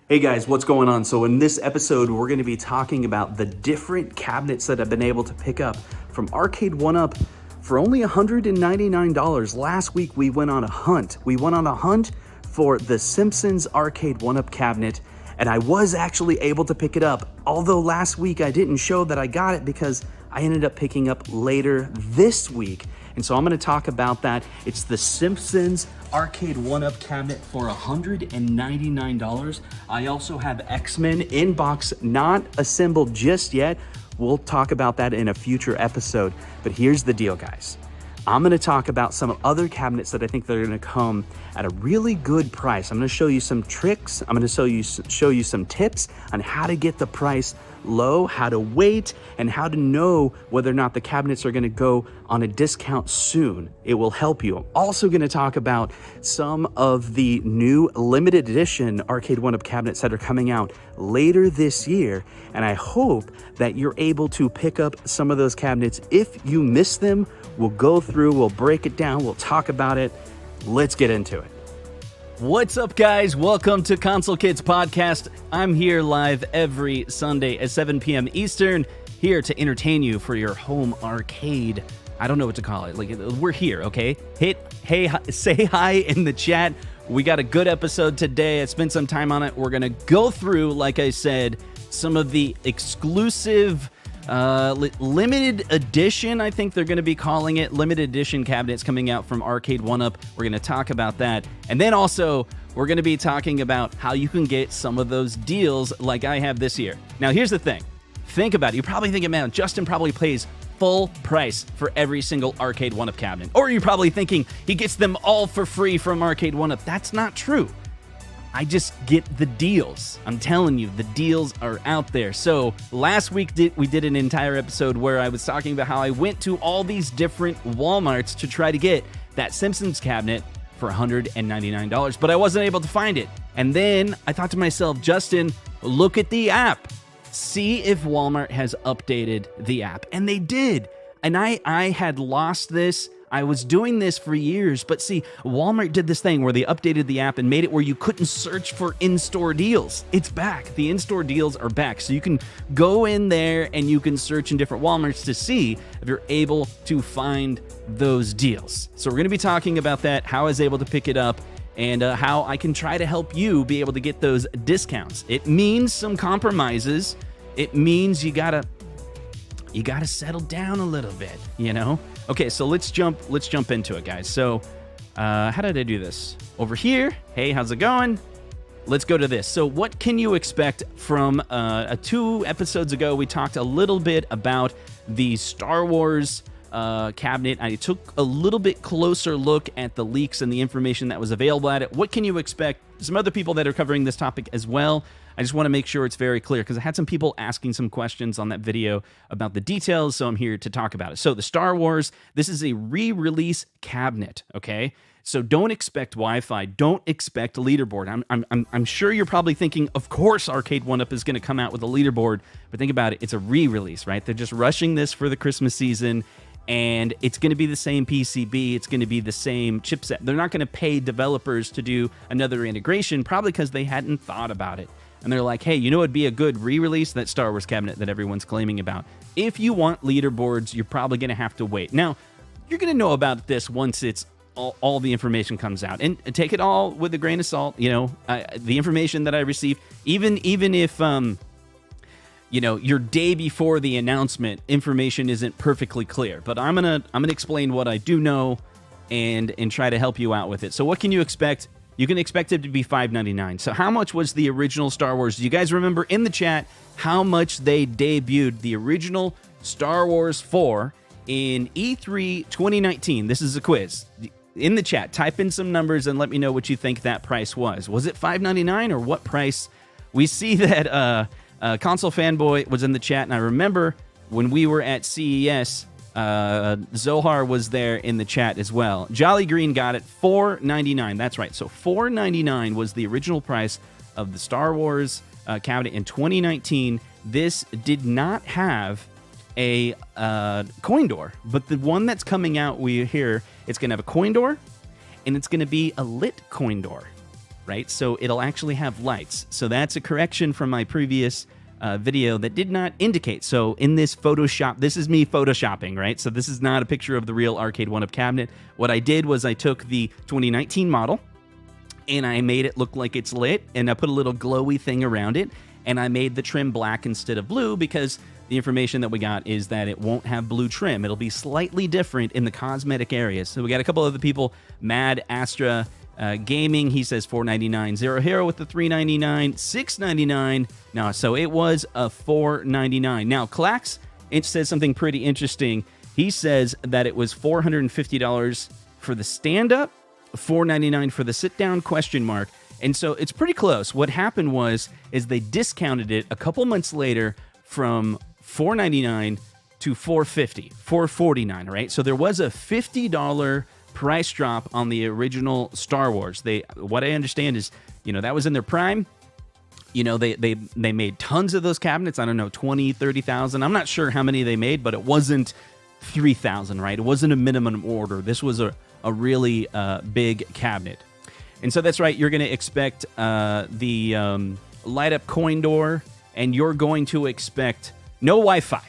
Hey guys, what's going on? So in this episode, we're going to be talking about the different cabinets that I've been able to pick up from Arcade1Up for only $199. Last week, we went on a hunt. We went on a hunt for the Simpsons Arcade1Up cabinet, and I was actually able to pick it up. Although last week I didn't show that I got it because I ended up picking up later this week. And so I'm going to talk about that. It's the Simpsons Arcade1Up cabinet for $199. I also have X-Men in box, not assembled just yet. We'll talk about that in a future episode. But here's the deal, guys. I'm going to talk about some other cabinets that I think they're going to come at a really good price. I'm going to show you some tricks. I'm going to show you some tips on how to get the price low, how to wait, and how to know whether or not the cabinets are going to go on a discount soon. It will help you. I'm also going to talk about some of the new limited edition Arcade1Up cabinets that are coming out later this year, and I hope that you're able to pick up some of those cabinets. If you miss them, we'll go through, we'll break it down, we'll talk about it. Let's get into it. What's up, guys? Welcome to Console Kids Podcast. I'm here live every Sunday at 7 p.m. Eastern, here to entertain you for your home arcade. I don't know what to call it. Like, we're here, okay? Say hi in the chat. We got a good episode today. I spent some time on it. We're gonna go through, like I said, some of the exclusive limited edition, I think they're going to be calling it, limited edition cabinets coming out from Arcade1Up. We're going to talk about that. And then also, we're going to be talking about how you can get some of those deals like I have this year. Now, here's the thing. Think about it. You're probably thinking, man, Justin probably pays full price for every single Arcade1Up cabinet. Or you're probably thinking he gets them all for free from Arcade1Up. That's not true. I just get the deals. I'm telling you, the deals are out there. So last week we did an entire episode where I was talking about how I went to all these different Walmarts to try to get that Simpsons cabinet for $199, but I wasn't able to find it. And then I thought to myself, Justin, look at the app. See if Walmart has updated the app. And they did. And I had lost this. I was doing this for years, but see, Walmart did this thing where they updated the app and made it where you couldn't search for in-store deals. It's back. The in-store deals are back. So you can go in there and you can search in different Walmarts to see if you're able to find those deals. So we're going to be talking about that, how I was able to pick it up, and how I can try to help you be able to get those discounts. It means some compromises. It means you gotta settle down a little bit, you know? Okay, so let's jump into it, guys. So, how did I do this? Over here. Hey, how's it going? Let's go to this. So, what can you expect from 2 episodes ago? We talked a little bit about the Star Wars cabinet. I took a little bit closer look at the leaks and the information that was available at it. What can you expect? Some other people that are covering this topic as well. I just want to make sure it's very clear because I had some people asking some questions on that video about the details, so I'm here to talk about it. So the Star Wars, this is a re-release cabinet, okay? So don't expect Wi-Fi, don't expect a leaderboard. I'm sure you're probably thinking, of course Arcade1Up is going to come out with a leaderboard, but think about it, it's a re-release, right? They're just rushing this for the Christmas season, and it's going to be the same PCB, it's going to be the same chipset. They're not going to pay developers to do another integration, probably because they hadn't thought about it. And they're like, hey, you know what would be a good re-release? That Star Wars cabinet that everyone's claiming about. If you want leaderboards, you're probably going to have to wait. Now, you're going to know about this once it's all the information comes out. And take it all with a grain of salt. You know, the information that I received, even if, you know, your day before the announcement, information isn't perfectly clear. But I'm gonna explain what I do know and try to help you out with it. So what can you expect? You can expect it to be $5.99. So how much was the original Star Wars? Do you guys remember in the chat how much they debuted the original Star Wars 4 in E3 2019? This is a quiz. In the chat, type in some numbers and let me know what you think that price was. Was it $5.99 or what price? We see that Console Fanboy was in the chat, and I remember when we were at CES, Zohar was there in the chat as well. Jolly Green got it, $4.99. That's right. So $4.99 was the original price of the Star Wars cabinet in 2019. This did not have a coin door, but the one that's coming out, we hear it's going to have a coin door, and it's going to be a lit coin door. right? So it'll actually have lights. So that's a correction from my previous video that did not indicate. So in this Photoshop, this is me Photoshopping, right? So this is not a picture of the real Arcade1Up cabinet. What I did was I took the 2019 model and I made it look like it's lit, and I put a little glowy thing around it, and I made the trim black instead of blue because the information that we got is that it won't have blue trim. It'll be slightly different in the cosmetic areas. So we got a couple other people. Mad Astra Gaming, he says $4.99. Zero Hero with the $3.99. $6.99. No, so it was a $4.99. Now, Clax, it says something pretty interesting. He says that it was $450 for the stand-up, $4.99 for the sit-down, question mark. And so it's pretty close. What happened is they discounted it a couple months later from $4.99 to $4.50, $4.49, right? So there was a $50 price drop on the original Star Wars. What I understand is, that was in their prime. They made tons of those cabinets. I don't know, 20, 30,000. I'm not sure how many they made, but it wasn't 3,000, right? It wasn't a minimum order. This was a really big cabinet. And so that's right. You're going to expect the light up coin door, and you're going to expect no Wi-Fi.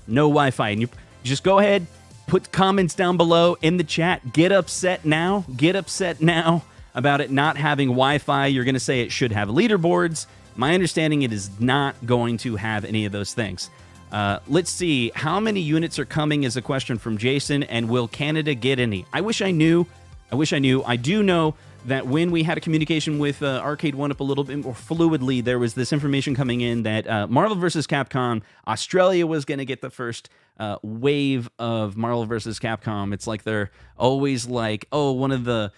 No Wi-Fi. And you just go ahead, put comments down below in the chat. Get upset now. Get upset now about it not having Wi-Fi. You're going to say it should have leaderboards. My understanding, it is not going to have any of those things. Let's see. How many units are coming is a question from Jason, and will Canada get any? I wish I knew. I do know that when we had a communication with Arcade1Up a little bit more fluidly, there was this information coming in that Marvel vs. Capcom, Australia was going to get the first wave of Marvel vs. Capcom. It's like they're always like, one of the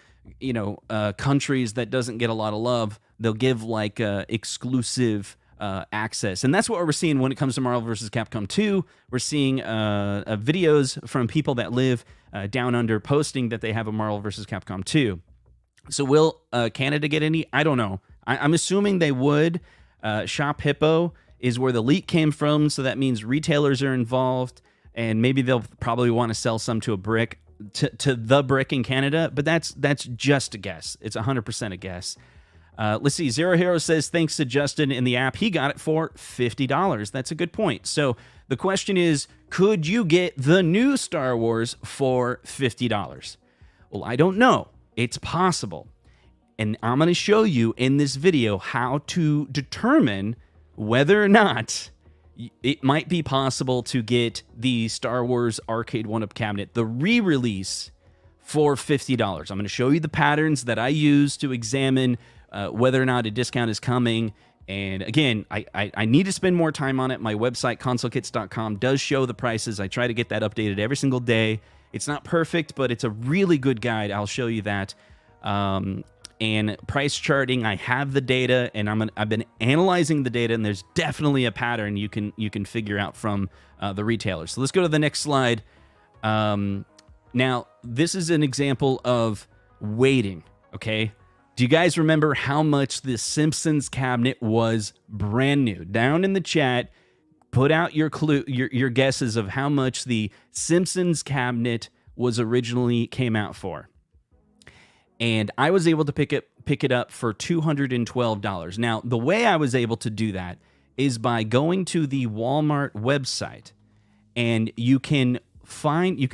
countries that doesn't get a lot of love, they'll give like exclusive access. And that's what we're seeing when it comes to Marvel vs. Capcom 2. We're seeing videos from people that live down under posting that they have a Marvel vs. Capcom 2. So will Canada get any? I don't know. I'm assuming they would. Shop Hippo is where the leak came from, so that means retailers are involved, and maybe they'll probably want to sell some to the brick in Canada, but that's just a guess. It's 100% a guess. Let's see. Zero Hero says, thanks to Justin in the app, he got it for $50. That's a good point. So the question is, could you get the new Star Wars for $50? Well, I don't know. It's possible. And I'm going to show you in this video how to determine whether or not it might be possible to get the Star Wars Arcade1Up cabinet, the re-release, for $50. I'm going to show you the patterns that I use to examine whether or not a discount is coming. And again, I need to spend more time on it. My website, consolekits.com, does show the prices. I try to get that updated every single day. It's not perfect, but it's a really good guide. I'll show you that. And price charting, I have the data, and I've been analyzing the data, and there's definitely a pattern you can figure out from the retailers. So let's go to the next slide. Now, this is an example of waiting, okay? Do you guys remember how much the Simpsons cabinet was brand new? Down in the chat, put out your guesses of how much the Simpsons cabinet was originally came out for. And I was able to pick it up for $212. Now, the way I was able to do that is by going to the Walmart website, and you can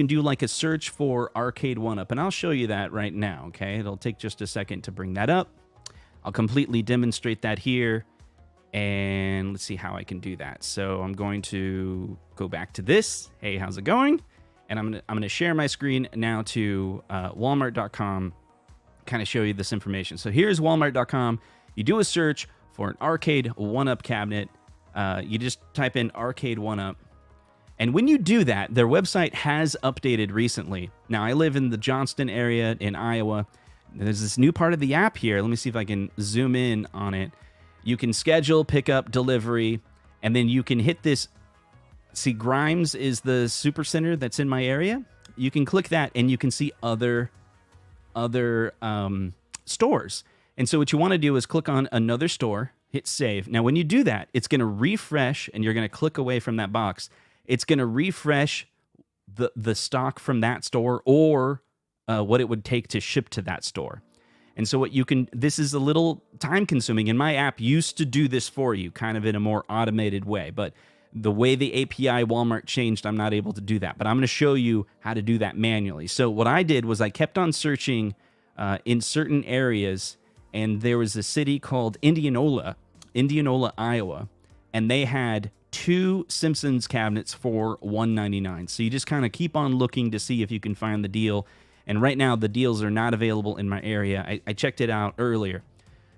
do like a search for Arcade1Up, and I'll show you that right now, okay? It'll take just a second to bring that up. I'll completely demonstrate that here. And let's see how I can do that. So I'm going to go back to this. Hey, how's it going? And I'm gonna share my screen now to Walmart.com, kind of show you this information. So here's Walmart.com. You do a search for an Arcade1Up cabinet. You just type in Arcade1Up. And when you do that, their website has updated recently. Now, I live in the Johnston area in Iowa. There's this new part of the app here. Let me see if I can zoom in on it. You can schedule, pick up, delivery, and then you can hit this. See, Grimes is the super center that's in my area. You can click that, and you can see other stores. And so what you want to do is click on another store, hit save. Now, when you do that, it's going to refresh, and you're going to click away from that box. It's going to refresh the stock from that store, or what it would take to ship to that store. And so what you can, this is a little time consuming, and my app used to do this for you kind of in a more automated way, but the way the API Walmart changed, I'm not able to do that. But I'm going to show you how to do that manually. So what I did was I kept on searching in certain areas, and there was a city called Indianola, Iowa, and they had 2 Simpsons cabinets for $199. So you just kind of keep on looking to see if you can find the deal. And right now, the deals are not available in my area. I checked it out earlier.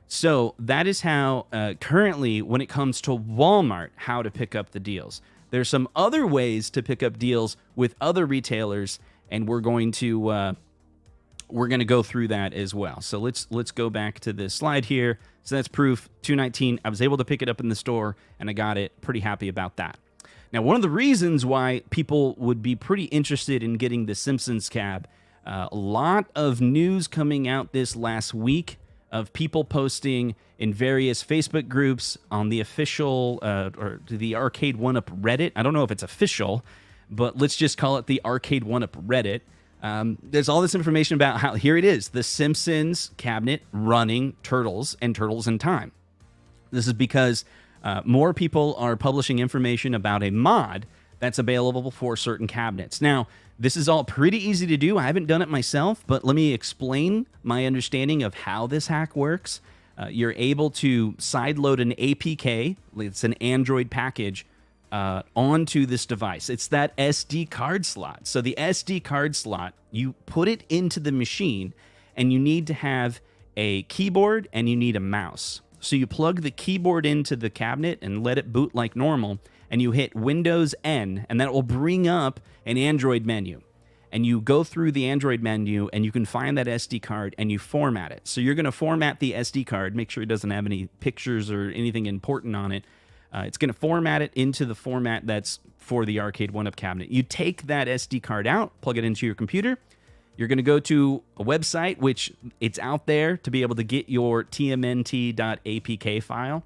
So that is how, currently, when it comes to Walmart, how to pick up the deals. There's some other ways to pick up deals with other retailers, and we're going to go through that as well. So let's go back to this slide here. So that's proof, $219. I was able to pick it up in the store, and I got it. Pretty happy about that. Now, one of the reasons why people would be pretty interested in getting the Simpsons cab, a lot of news coming out this last week of people posting in various Facebook groups on the official or the Arcade1Up Reddit. I don't know if it's official, but let's just call it the Arcade1Up Reddit. There's all this information about how, here it is, the Simpsons cabinet running Turtles and Turtles in Time. This is because more people are publishing information about a mod that's available for certain cabinets. Now, this is all pretty easy to do. I haven't done it myself, but let me explain my understanding of how this hack works. You're able to sideload an APK, it's an Android package, onto this device. It's that SD card slot. So the SD card slot, you put it into the machine, and you need to have a keyboard and you need a mouse. So you plug the keyboard into the cabinet and let it boot like normal, and you hit Windows N, and that will bring up an Android menu. And you go through the Android menu, and you can find that SD card, and you format it. So you're going to format the SD card, make sure it doesn't have any pictures or anything important on it. It's going to format it into the format that's for the Arcade1Up cabinet. You take that SD card out, plug it into your computer. You're going to go to a website, which it's out there to be able to get your tmnt.apk file.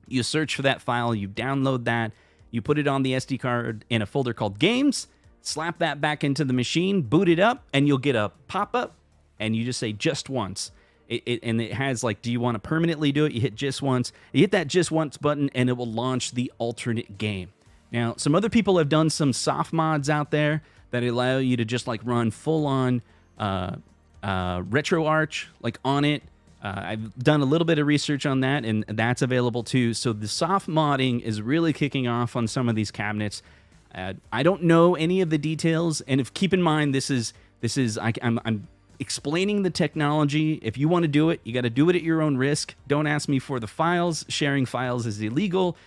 You search for that file, you download that, you put it on the SD card in a folder called Games, slap that back into the machine, boot it up, and you'll get a pop-up, and you just say just once. And it has like, do you want to permanently do it? You hit just once. You hit that just once button, and it will launch the alternate game. Now, some other people have done some soft mods out there that allow you to just like run full-on RetroArch like on it. I've done a little bit of research on that, and that's available too. So the soft modding is really kicking off on some of these cabinets. I don't know any of the details, and if keep in mind I'm explaining the technology. If you want to do it, you got to do it at your own risk. Don't ask me for the files. Sharing files is illegal,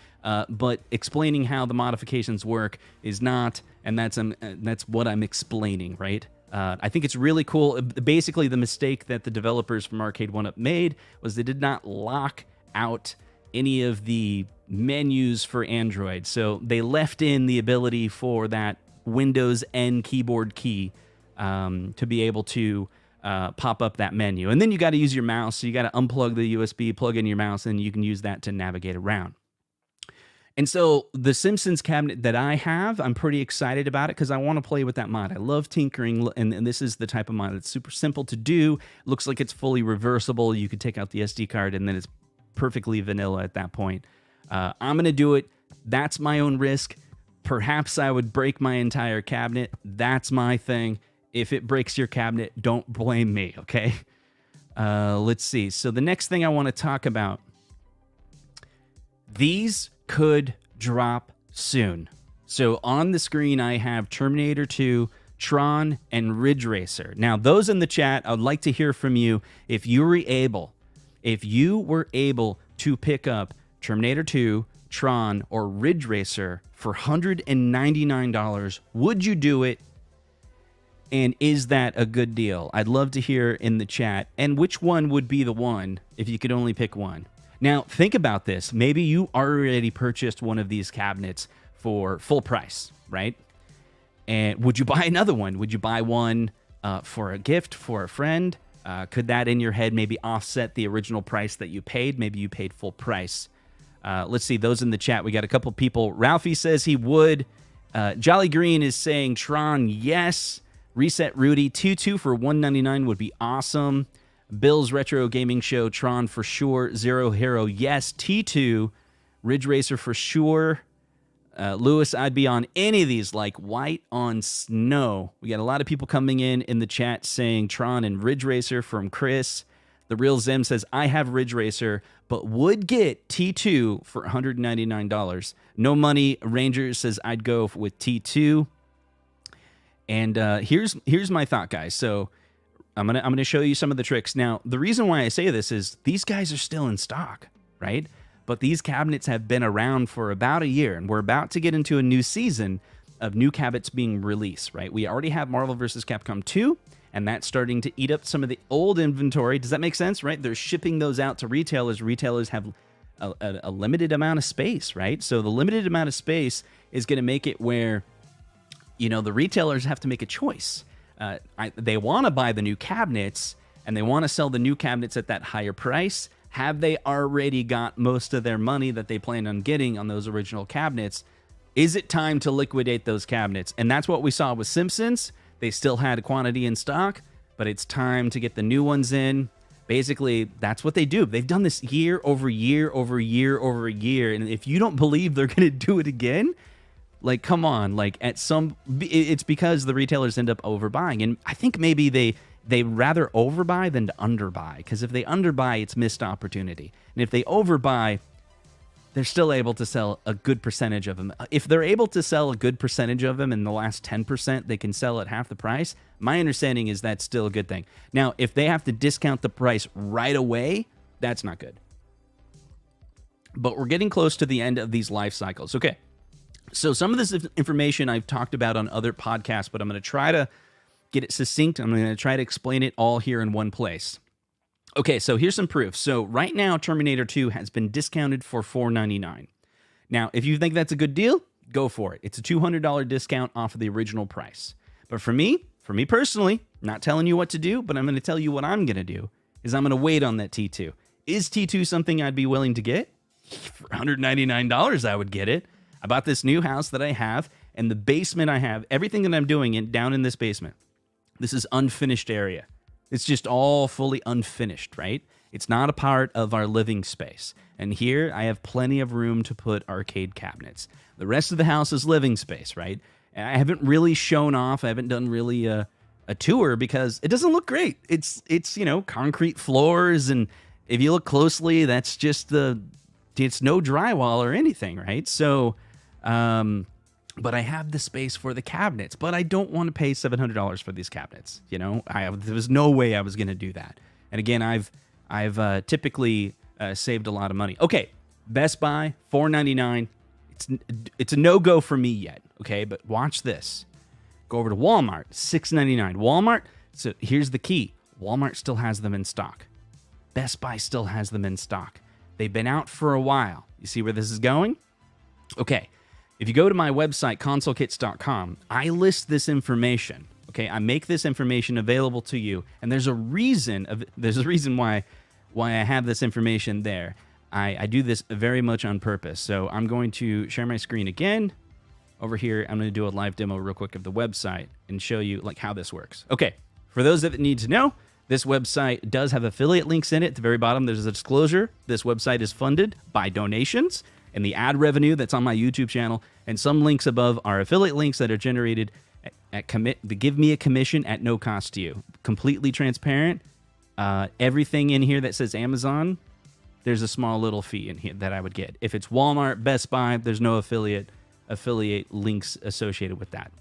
but explaining how the modifications work is not, and that's what I'm explaining, right? I think it's really cool. Basically, the mistake that the developers from Arcade1Up made was they did not lock out any of the menus for Android. So they left in the ability for that Windows N keyboard key to be able to pop up that menu. And then you got to use your mouse. So you got to unplug the USB, plug in your mouse, and you can use that to navigate around. And so the Simpsons cabinet that I have, I'm pretty excited about it because I want to play with that mod. I love tinkering, and this is the type of mod that's super simple to do. Looks like it's fully reversible. You could take out the SD card, and then it's perfectly vanilla at that point. I'm going to do it. That's my own risk. Perhaps I would break my entire cabinet. That's my thing. If it breaks your cabinet, don't blame me, okay? Let's see. So the next thing I want to talk about, these could drop soon. So on the screen, I have Terminator 2, Tron, and Ridge Racer. Now, those in the chat, I would like to hear from you. If you were able to pick up Terminator 2, Tron, or Ridge Racer for $199, would you do it? And is that a good deal? I'd love to hear in the chat. And which one would be the one if you could only pick one? Now, think about this. Maybe you already purchased one of these cabinets for full price, right? And would you buy another one? Would you buy one for a gift, for a friend? Could that in your head maybe offset the original price that you paid? Maybe you paid full price. Let's see, those in the chat. We got a couple people. Ralphie says he would. Jolly Green is saying Tron, yes. Reset Rudy, 2 for $199 would be awesome. Bill's Retro Gaming Show, Tron for sure, Zero Hero, yes, T2, Ridge Racer for sure. Lewis, I'd be on any of these, like White on Snow. We got a lot of people coming in the chat saying Tron and Ridge Racer from Chris. The Real Zim says, I have Ridge Racer, but would get T2 for $199. No Money Ranger says, I'd go with T2. And here's my thought, guys. So I'm gonna show you some of the tricks. Now, the reason why I say this is these guys are still in stock, right? But these cabinets have been around for about a year, and we're about to get into a new season of new cabinets being released, right? We already have Marvel vs. Capcom 2, and that's starting to eat up some of the old inventory. Does that make sense, right? They're shipping those out to retailers. Retailers have a limited amount of space, right? So the limited amount of space is going to make it where, you know, the retailers have to make a choice. They want to buy the new cabinets, and they want to sell the new cabinets at that higher price. Have they already got most of their money that they planned on getting on those original cabinets? Is it time to liquidate those cabinets? And that's what we saw with Simpsons. They still had a quantity in stock, but it's time to get the new ones in. Basically, that's what they do. They've done this year over year over year over year. And if you don't believe they're going to do it again, like, come on. Like, it's because the retailers end up overbuying. And I think maybe they rather overbuy than to underbuy, because if they underbuy, it's missed opportunity. And if they overbuy, they're still able to sell a good percentage of them. If they're able to sell a good percentage of them in the last 10%, they can sell at half the price. My understanding is that's still a good thing. Now, if they have to discount the price right away, that's not good. But we're getting close to the end of these life cycles. Okay, so some of this information I've talked about on other podcasts, but I'm going to try to get it succinct. I'm going to try to explain it all here in one place. Okay, so here's some proof. So right now, Terminator 2 has been discounted for $499. Now, if you think that's a good deal, go for it. It's a $200 discount off of the original price. But for me personally, not telling you what to do, but I'm going to tell you what I'm going to do, is I'm going to wait on that T2. Is T2 something I'd be willing to get? For $199, I would get it. I bought this new house that I have, and the basement I have, everything that I'm doing down in this basement, this is unfinished area. It's just all fully unfinished, right? It's not a part of our living space. And here I have plenty of room to put arcade cabinets. The rest of the house is living space, right? And I haven't really shown off. I haven't done really a tour because it doesn't look great. It's you know, concrete floors, and if you look closely, that's just it's no drywall or anything, right? So, but I have the space for the cabinets, but I don't want to pay $700 for these cabinets. You know, there was no way I was going to do that. And again, I've typically saved a lot of money. Okay, Best Buy, $499. It's a no-go for me yet. Okay, but watch this. Go over to Walmart, $699. Walmart. So here's the key: Walmart still has them in stock. Best Buy still has them in stock. They've been out for a while. You see where this is going? Okay. If you go to my website, consolekits.com, I list this information. Okay, I make this information available to you, and there's a reason why I have this information there. I do this very much on purpose. So I'm going to share my screen again. Over here, I'm going to do a live demo real quick of the website and show you like how this works. Okay, for those that need to know, this website does have affiliate links in it. At the very bottom, there's a disclosure. This website is funded by donations and the ad revenue that's on my YouTube channel, and some links above are affiliate links that are generated at to give me a commission at no cost to you. Completely transparent. Everything in here that says Amazon, there's a small little fee in here that I would get. If it's Walmart, Best Buy, there's no affiliate links associated with that.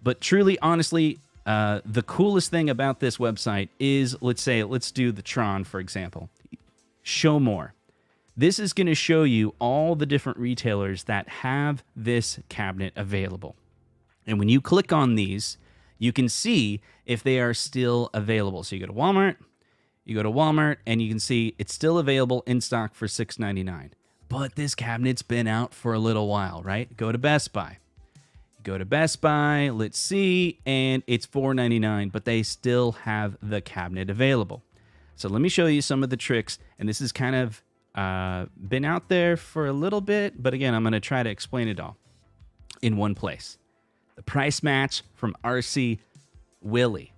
But truly, honestly, the coolest thing about this website is, let's do the Tron, for example. Show more. This is going to show you all the different retailers that have this cabinet available. And when you click on these, you can see if they are still available. So you go to Walmart, and you can see it's still available in stock for $699. But this cabinet's been out for a little while, right? Go to Best Buy. Let's see, and it's $499, but they still have the cabinet available. So let me show you some of the tricks, and this is kind of been out there for a little bit, but again, I'm going to try to explain it all in one place. The price match from RC Willie.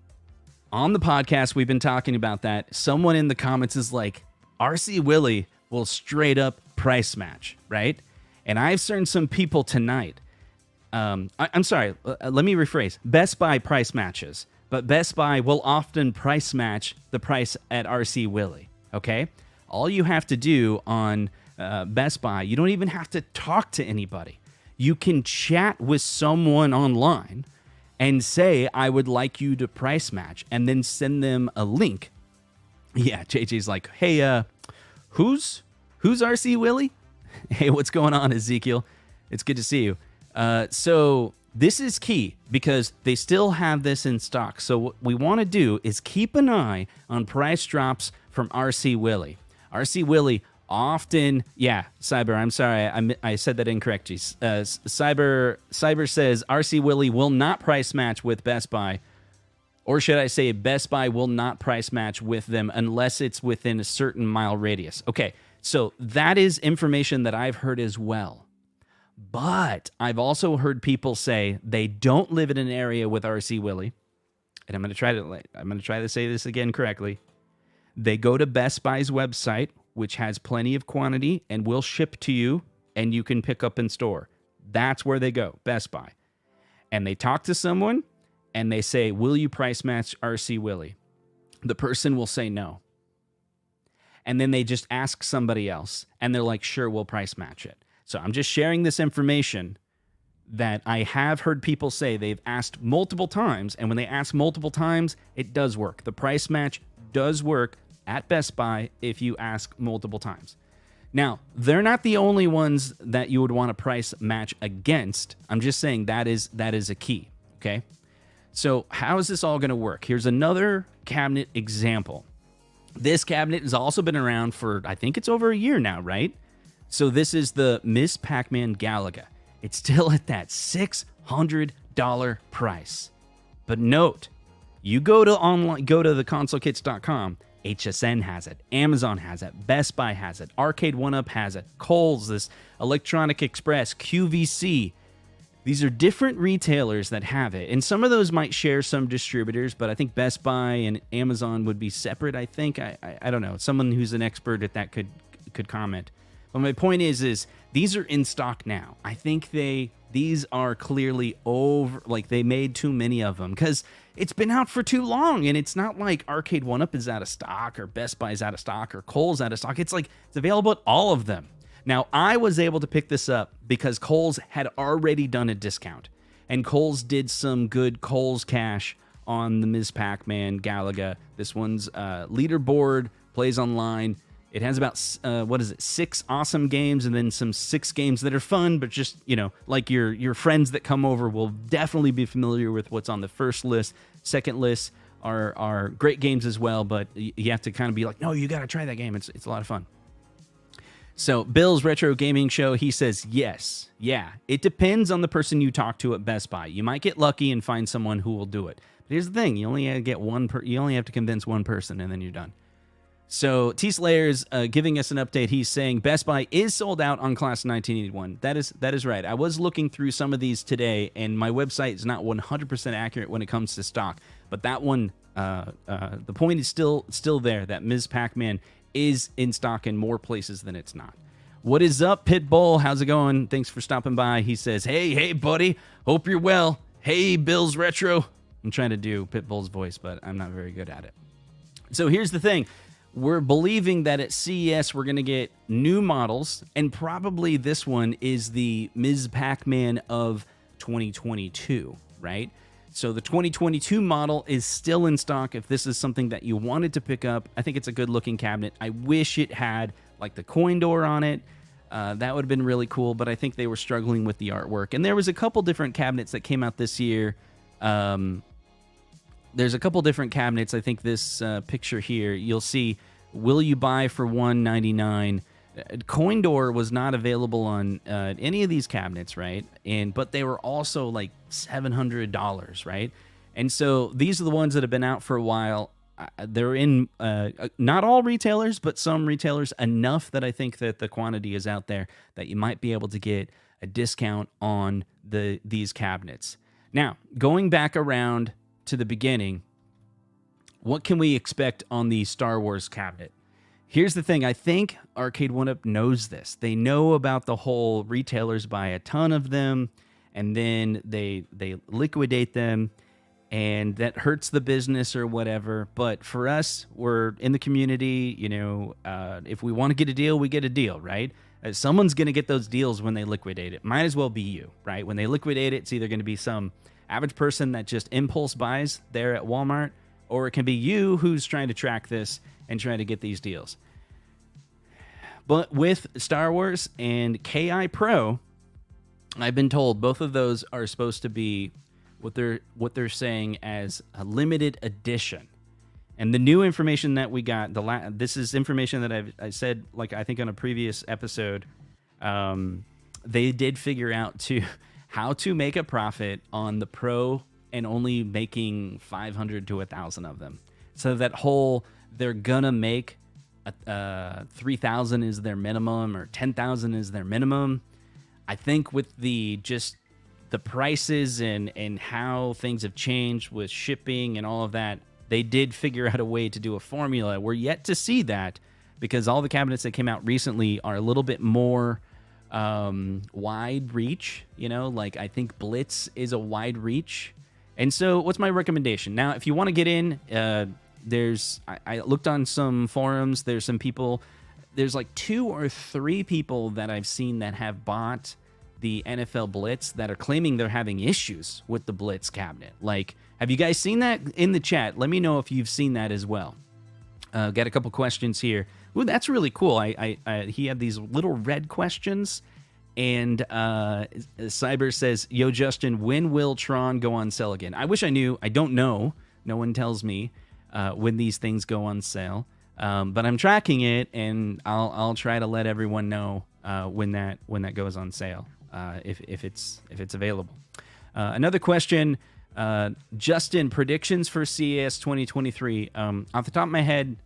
On the podcast, we've been talking about that. Someone in the comments is like, RC Willie will straight up price match, right? And I've seen some people tonight. I'm sorry, let me rephrase. Best Buy price matches, but Best Buy will often price match the price at RC Willie, okay? All you have to do on Best Buy, you don't even have to talk to anybody. You can chat with someone online and say, I would like you to price match, and then send them a link. Yeah, JJ's like, hey, who's RC Willie? Hey, what's going on, Ezekiel? It's good to see you. So this is key because they still have this in stock. So what we want to do is keep an eye on price drops from RC Willie. RC Willie often, yeah, Cyber, I'm sorry, I said that incorrectly. Cyber says RC Willie will not price match with Best Buy, or should I say Best Buy will not price match with them unless it's within a certain mile radius. Okay, so that is information that I've heard as well. But I've also heard people say they don't live in an area with RC Willie, and I'm going to try to say this again correctly. They go to Best Buy's website, which has plenty of quantity and will ship to you, and you can pick up in store. That's where they go, Best Buy. And they talk to someone, and they say, will you price match RC Willie? The person will say no. And then they just ask somebody else, and they're like, sure, we'll price match it. So I'm just sharing this information that I have heard people say they've asked multiple times, and when they ask multiple times, it does work. The price match does work at Best Buy if you ask multiple times. Now, they're not the only ones that you would want to price match against. I'm just saying that is a key, okay? So how is this all going to work? Here's another cabinet example. This cabinet has also been around for, I think it's over a year now, right? So this is the Ms. Pac-Man Galaga. It's still at that $600 price. But note, you go to the consolekits.com, HSN has it, Amazon has it, Best Buy has it, Arcade1Up has it, Kohl's, this Electronic Express, QVC. These are different retailers that have it. And some of those might share some distributors, but I think Best Buy and Amazon would be separate, I think. I don't know. Someone who's an expert at that could comment. But my point is these are in stock now. I think these are clearly over, like they made too many of them because it's been out for too long. And it's not like Arcade1Up is out of stock or Best Buy is out of stock or Kohl's out of stock. It's like it's available at all of them. Now, I was able to pick this up because Kohl's had already done a discount. And Kohl's did some good Kohl's cash on the Ms. Pac-Man Galaga. This one's leaderboard, plays online. It has about, 6 awesome games and then some 6 games that are fun, but just, like your friends that come over will definitely be familiar with what's on the first list. Second list are great games as well, but you have to kind of be like, no, you got to try that game. It's a lot of fun. So Bill's Retro Gaming Show, he says, yes, yeah, it depends on the person you talk to at Best Buy. You might get lucky and find someone who will do it. But here's the thing, you only have to convince one person and then you're done. So T-Slayer's giving us an update. He's saying Best Buy is sold out on Class 1981. That is right. I was looking through some of these today, and my website is not 100% accurate when it comes to stock. But that one, the point is still there, that Ms. Pac-Man is in stock in more places than it's not. What is up, Pitbull? How's it going? Thanks for stopping by. He says, hey, buddy. Hope you're well. Hey, Bill's Retro. I'm trying to do Pitbull's voice, but I'm not very good at it. So here's the thing. We're believing that at CES we're going to get new models, and probably this one is the Ms. Pac-Man of 2022, right? So the 2022 model is still in stock. If this is something that you wanted to pick up, I think it's a good-looking cabinet. I wish it had, like, the coin door on it. That would have been really cool, but I think they were struggling with the artwork. And there was a couple different cabinets that came out this year. There's a couple different cabinets. I think this picture here, you'll see, will you buy for $199? Coin door was not available on any of these cabinets, right? But they were also like $700, right? And so these are the ones that have been out for a while. They're in not all retailers, but some retailers, enough that I think that the quantity is out there that you might be able to get a discount on these cabinets. Now, going back around to the beginning, what can we expect on the Star Wars cabinet? Here's the thing. I think Arcade1Up knows this. They know about the whole retailers buy a ton of them, and then they liquidate them, and that hurts the business or whatever. But for us, we're in the community. You know, if we want to get a deal, we get a deal, right? Someone's going to get those deals when they liquidate it. Might as well be you, right? When they liquidate it, it's either going to be some average person that just impulse buys there at Walmart, or it can be you who's trying to track this and trying to get these deals. But with Star Wars and KI Pro, I've been told both of those are supposed to be what they're saying as a limited edition. And the new information that we got, this is information that I said, like I think on a previous episode, they did figure out how to make a profit on the Pro and only making 500 to 1,000 of them. So that whole, they're gonna make 3,000 is their minimum or 10,000 is their minimum. I think with the prices and how things have changed with shipping and all of that, they did figure out a way to do a formula. We're yet to see that because all the cabinets that came out recently are a little bit more wide reach. You know, like I think Blitz is a wide reach. And so what's my recommendation? Now, if you want to get in, I looked on some forums. There's some people, there's like 2 or 3 people that I've seen that have bought the NFL Blitz that are claiming they're having issues with the Blitz cabinet. Like, have you guys seen that in the chat? Let me know if you've seen that as well. Got a couple questions here. Ooh, that's really cool. He had these little red questions. And Cyber says, yo, Justin, when will Tron go on sale again? I wish I knew. I don't know. No one tells me when these things go on sale. But I'm tracking it, and I'll try to let everyone know when that goes on sale, if it's available. Another question, Justin, predictions for CES 2023. Off the top of my head,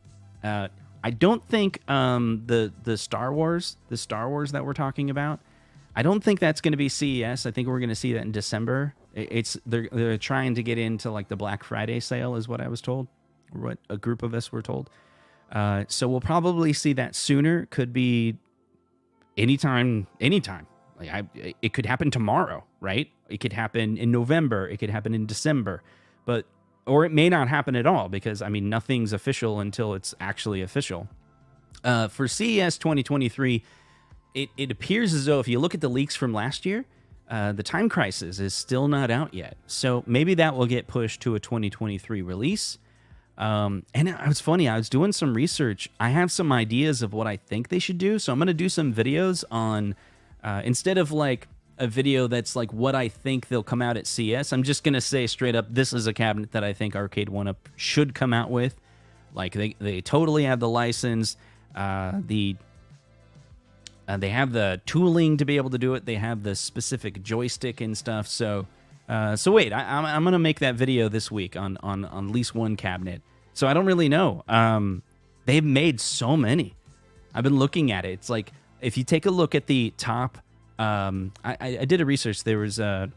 I don't think the Star Wars that we're talking about, I don't think that's going to be CES. I think we're going to see that in December. They're trying to get into like the Black Friday sale, is what I was told, or what a group of us were told. So we'll probably see that sooner. Could be anytime. Like it could happen tomorrow, right? It could happen in November. It could happen in December, or it may not happen at all because I mean nothing's official until it's actually official. For CES 2023. It appears as though if you look at the leaks from last year, the Time Crisis is still not out yet. So maybe that will get pushed to a 2023 release. And it was funny. I was doing some research. I have some ideas of what I think they should do. So I'm going to do some videos on, instead of like a video that's like what I think they'll come out at CES, I'm just going to say straight up, this is a cabinet that I think Arcade1Up should come out with. Like they totally have the license, they have the tooling to be able to do it. They have the specific joystick and stuff. So wait, I'm gonna make that video this week on at least one cabinet. So I don't really know. They've made so many. I've been looking at it. It's like if you take a look at the top. I did a research. There was a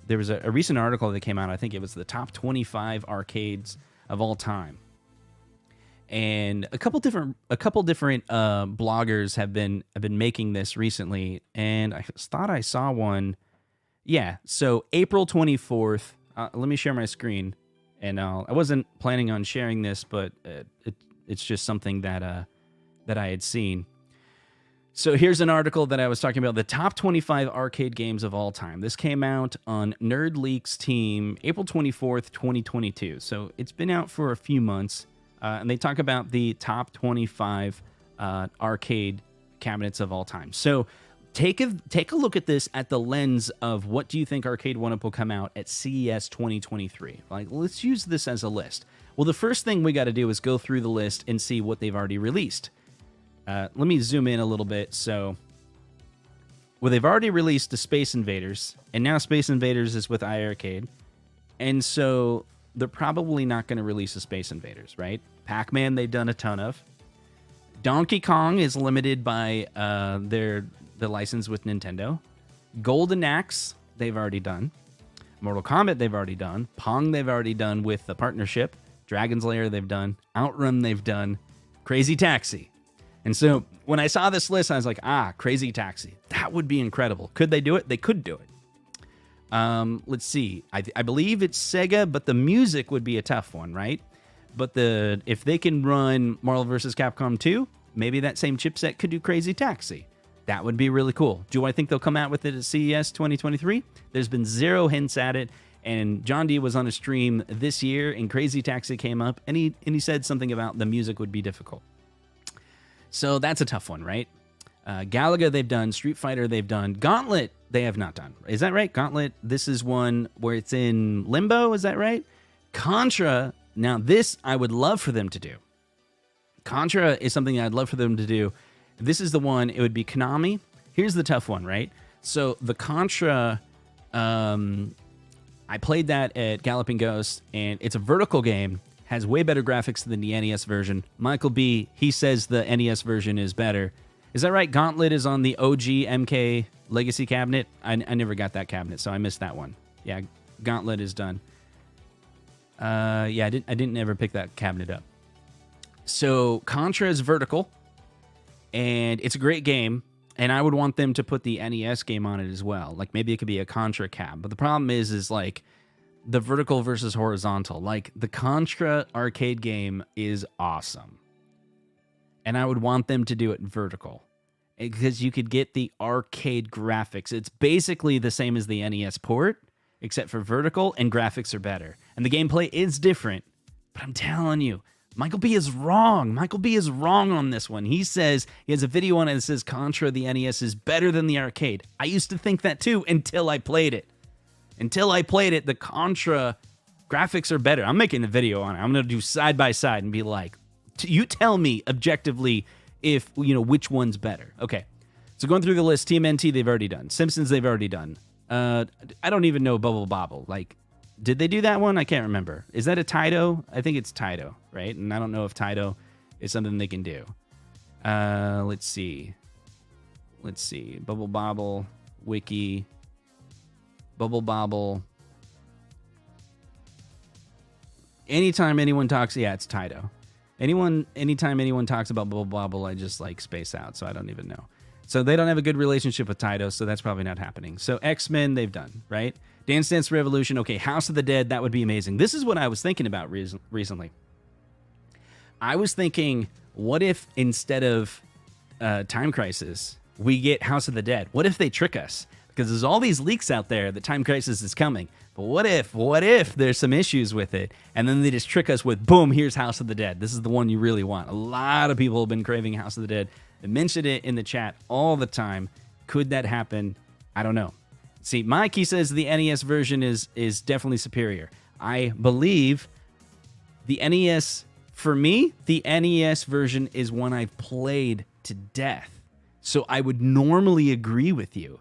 recent article that came out. I think it was the top 25 arcades of all time. And a couple different bloggers have been making this recently, and I thought I saw one. Yeah, so April 24th. Let me share my screen, and I wasn't planning on sharing this, but it's just something that I had seen. So here's an article that I was talking about, the top 25 arcade games of all time. This came out on Nerd Leaks Team, April 24th, 2022. So it's been out for a few months. And they talk about the top 25 arcade cabinets of all time. So take a look at this at the lens of what do you think Arcade1Up will come out at CES 2023? Like, let's use this as a list. Well, the first thing we got to do is go through the list and see what they've already released. Let me zoom in a little bit. So, well, they've already released the Space Invaders, and now Space Invaders is with iArcade. And so they're probably not going to release a Space Invaders, right? Pac-Man, they've done a ton of. Donkey Kong is limited by the license with Nintendo. Golden Axe, they've already done. Mortal Kombat, they've already done. Pong, they've already done with the partnership. Dragon's Lair they've done, Outrun they've done, Crazy Taxi. And so when I saw this list, I was like, Crazy Taxi. That would be incredible. Could they do it? They could do it. Let's see. I believe it's Sega, but the music would be a tough one, right? But if they can run Marvel vs. Capcom 2, maybe that same chipset could do Crazy Taxi. That would be really cool. Do I think they'll come out with it at CES 2023? There's been zero hints at it. And John D was on a stream this year, and Crazy Taxi came up, and he said something about the music would be difficult. So that's a tough one, right? Galaga they've done, Street Fighter they've done, Gauntlet they have not done. Is that right? Gauntlet, this is one where it's in limbo, is that right? Contra, now this I would love for them to do. Contra is something I'd love for them to do. This is the one, it would be Konami. Here's the tough one, right? So the Contra, I played that at Galloping Ghost, and it's a vertical game, has way better graphics than the NES version. Michael B, he says the NES version is better. Is that right? Gauntlet is on the OG MK Legacy cabinet. I never got that cabinet, so I missed that one. Yeah, Gauntlet is done. Yeah, I didn't ever pick that cabinet up. So Contra is vertical, and it's a great game, and I would want them to put the NES game on it as well. Like, maybe it could be a Contra cab. But the problem is like, the vertical versus horizontal. Like, the Contra arcade game is awesome. And I would want them to do it vertical, because you could get the arcade graphics. It's basically the same as the NES port, except for vertical, and graphics are better. And the gameplay is different, but I'm telling you, Michael B is wrong. Michael B is wrong on this one. He says, he has a video on it that says Contra, the NES, is better than the arcade. I used to think that too until I played it. Until I played it, the Contra graphics are better. I'm making a video on it. I'm going to do side by side and be like, you tell me objectively if, which one's better. Okay. So going through the list, TMNT, they've already done. Simpsons, they've already done. I don't even know Bubble Bobble. Like, did they do that one? I can't remember. Is that a Taito? I think it's Taito, right? And I don't know if Taito is something they can do. Let's see. Bubble Bobble, Wiki, Bubble Bobble. Anytime anyone talks, yeah, it's Taito. Anytime anyone talks about Bubble Bobble, I just like space out, so I don't even know. So they don't have a good relationship with Taito, so that's probably not happening. So X-Men, they've done, right? Dance Dance Revolution, okay, House of the Dead, that would be amazing. This is what I was thinking about recently. I was thinking, what if instead of Time Crisis, we get House of the Dead? What if they trick us? Because there's all these leaks out there that Time Crisis is coming. But what if there's some issues with it, and then they just trick us with, boom, here's House of the Dead. This is the one you really want. A lot of people have been craving House of the Dead. They mentioned it in the chat all the time. Could that happen? I don't know. See, Mikey says the NES version is definitely superior. I believe the NES, for me, the NES version is one I've played to death. So I would normally agree with you.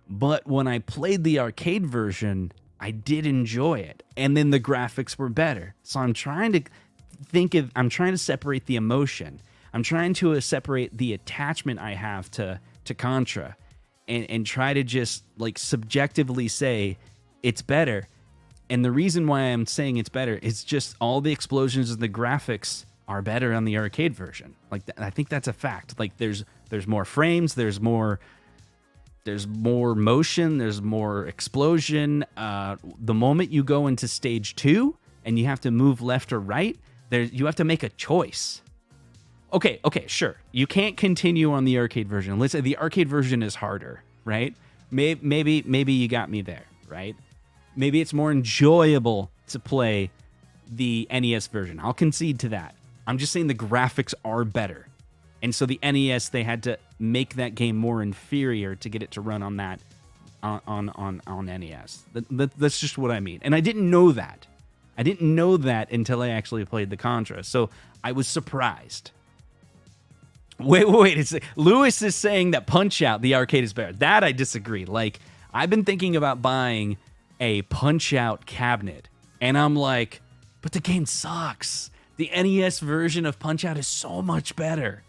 But when I played the arcade version, I did enjoy it. And then the graphics were better. So I'm trying to separate the emotion. I'm trying to separate the attachment I have to Contra and try to just like subjectively say it's better. And the reason why I'm saying it's better is just all the explosions and the graphics are better on the arcade version. Like, I think that's a fact. Like, there's more frames, there's more motion, there's more explosion. The moment you go into stage 2 and you have to move left or right, you have to make a choice. Okay, sure. You can't continue on the arcade version. Let's say the arcade version is harder, right? Maybe you got me there, right? Maybe it's more enjoyable to play the NES version. I'll concede to that. I'm just saying the graphics are better. And so the NES, they had to make that game more inferior to get it to run on that on NES. That's just what I mean. And I didn't know that. I didn't know that until I actually played the Contra. So I was surprised. Wait. Lewis is saying that Punch-Out, the arcade, is better. That I disagree. Like, I've been thinking about buying a Punch-Out cabinet. And I'm like, but the game sucks. The NES version of Punch-Out is so much better.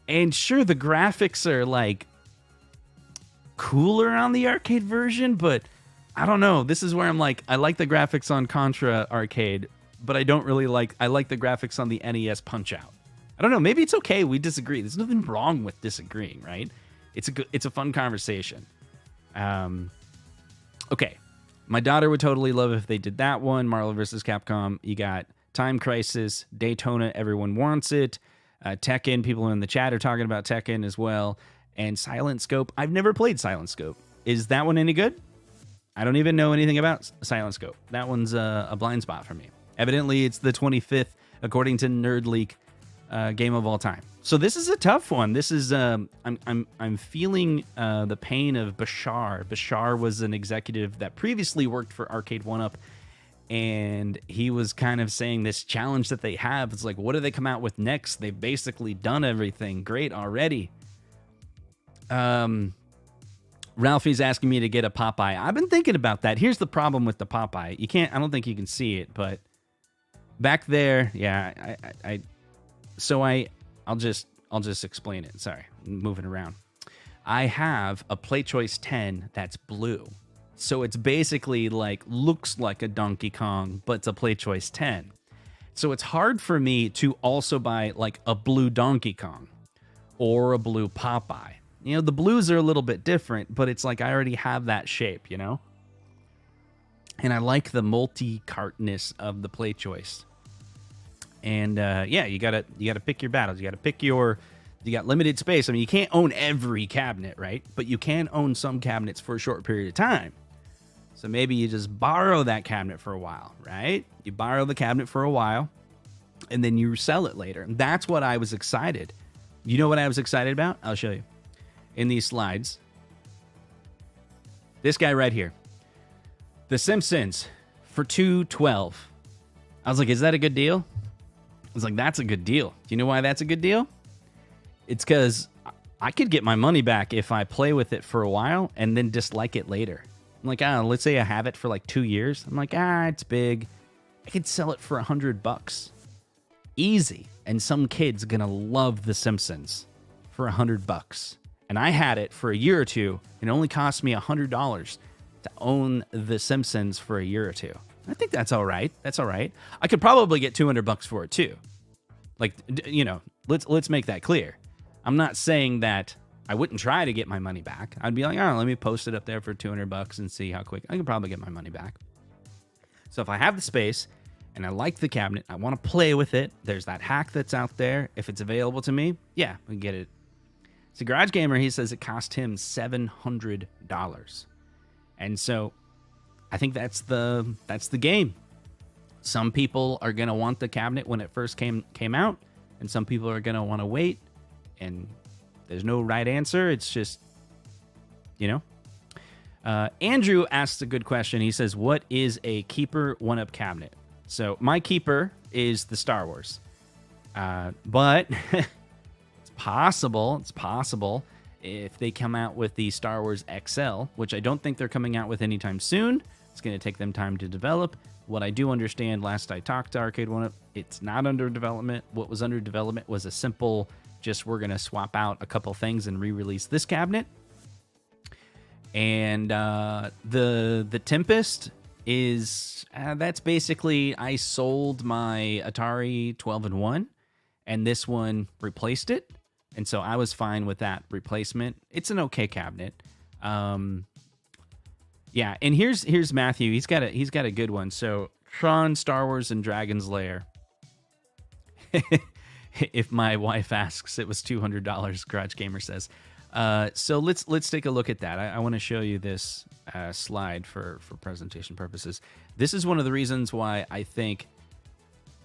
And sure, the graphics are like cooler on the arcade version, but I don't know. This is where I'm like, I like the graphics on Contra Arcade but I don't really like. I like the graphics on the NES Punch-Out. I don't know. Maybe it's okay. We disagree. There's nothing wrong with disagreeing, right? It's a fun conversation. Okay. My daughter would totally love if they did that one. Marvel vs. Capcom. You got Time Crisis, Daytona. Everyone wants it. Tekken. People in the chat are talking about Tekken as well. And Silent Scope. I've never played Silent Scope. Is that one any good? I don't even know anything about Silent Scope. That one's a blind spot for me. Evidently, it's the 25th, according to Nerd Leak, game of all time. So this is a tough one. This is I'm feeling the pain of Bashar. Bashar was an executive that previously worked for Arcade1Up, and he was kind of saying this challenge that they have. It's like, what do they come out with next? They've basically done everything great already. Ralphie's asking me to get a Popeye. I've been thinking about that. Here's the problem with the Popeye. I don't think you can see it, but back there, yeah, I'll just explain it. Sorry, I'm moving around. I have a Play Choice 10 that's blue. So it's basically like, looks like a Donkey Kong, but it's a Play Choice 10. So it's hard for me to also buy like a blue Donkey Kong or a blue Popeye. You know, the blues are a little bit different, but it's like I already have that shape, you know? And I like the multi-cartness of the Play Choice. And yeah, you gotta pick your battles. You got limited space. I mean, you can't own every cabinet, right? But you can own some cabinets for a short period of time. So maybe you just borrow that cabinet for a while, right? You borrow the cabinet for a while, and then you sell it later. And that's what I was excited. You know what I was excited about? I'll show you in these slides. This guy right here, The Simpsons for $212. I was like, is that a good deal? I was like, that's a good deal. Do you know why that's a good deal? It's because I could get my money back if I play with it for a while and then dislike it later. I'm like, let's say I have it for like 2 years. I'm like, it's big. I could sell it for $100. Easy. And some kid's gonna love The Simpsons for $100. And I had it for a year or two. It only cost me $100 to own The Simpsons for a year or two. I think that's all right. That's all right. I could probably get $200 for it too. Like, you know, let's make that clear. I'm not saying that I wouldn't try to get my money back. I'd be like, let me post it up there for $200 and see how quick I can probably get my money back. So if I have the space and I like the cabinet, I want to play with it. There's that hack that's out there. If it's available to me, yeah, we can get it. So Garage Gamer, he says it cost him $700. And so I think that's the game. Some people are going to want the cabinet when it first came out, and some people are going to want to wait, and there's no right answer. It's just, you know. Andrew asks a good question. He says, what is a Keeper 1UP cabinet? So my Keeper is the Star Wars. But it's possible if they come out with the Star Wars XL, which I don't think they're coming out with anytime soon. It's going to take them time to develop. What I do understand, last I talked to Arcade1UP, it's not under development. What was under development was a simple, just we're going to swap out a couple things and re-release this cabinet. And the Tempest is, that's basically, I sold my Atari 12-in-1, and this one replaced it. And so I was fine with that replacement. It's an okay cabinet. Yeah, and here's Matthew. He's got a good one. So Tron, Star Wars, and Dragon's Lair. If my wife asks, it was $200. Garage Gamer says. So let's take a look at that. I want to show you this slide for presentation purposes. This is one of the reasons why I think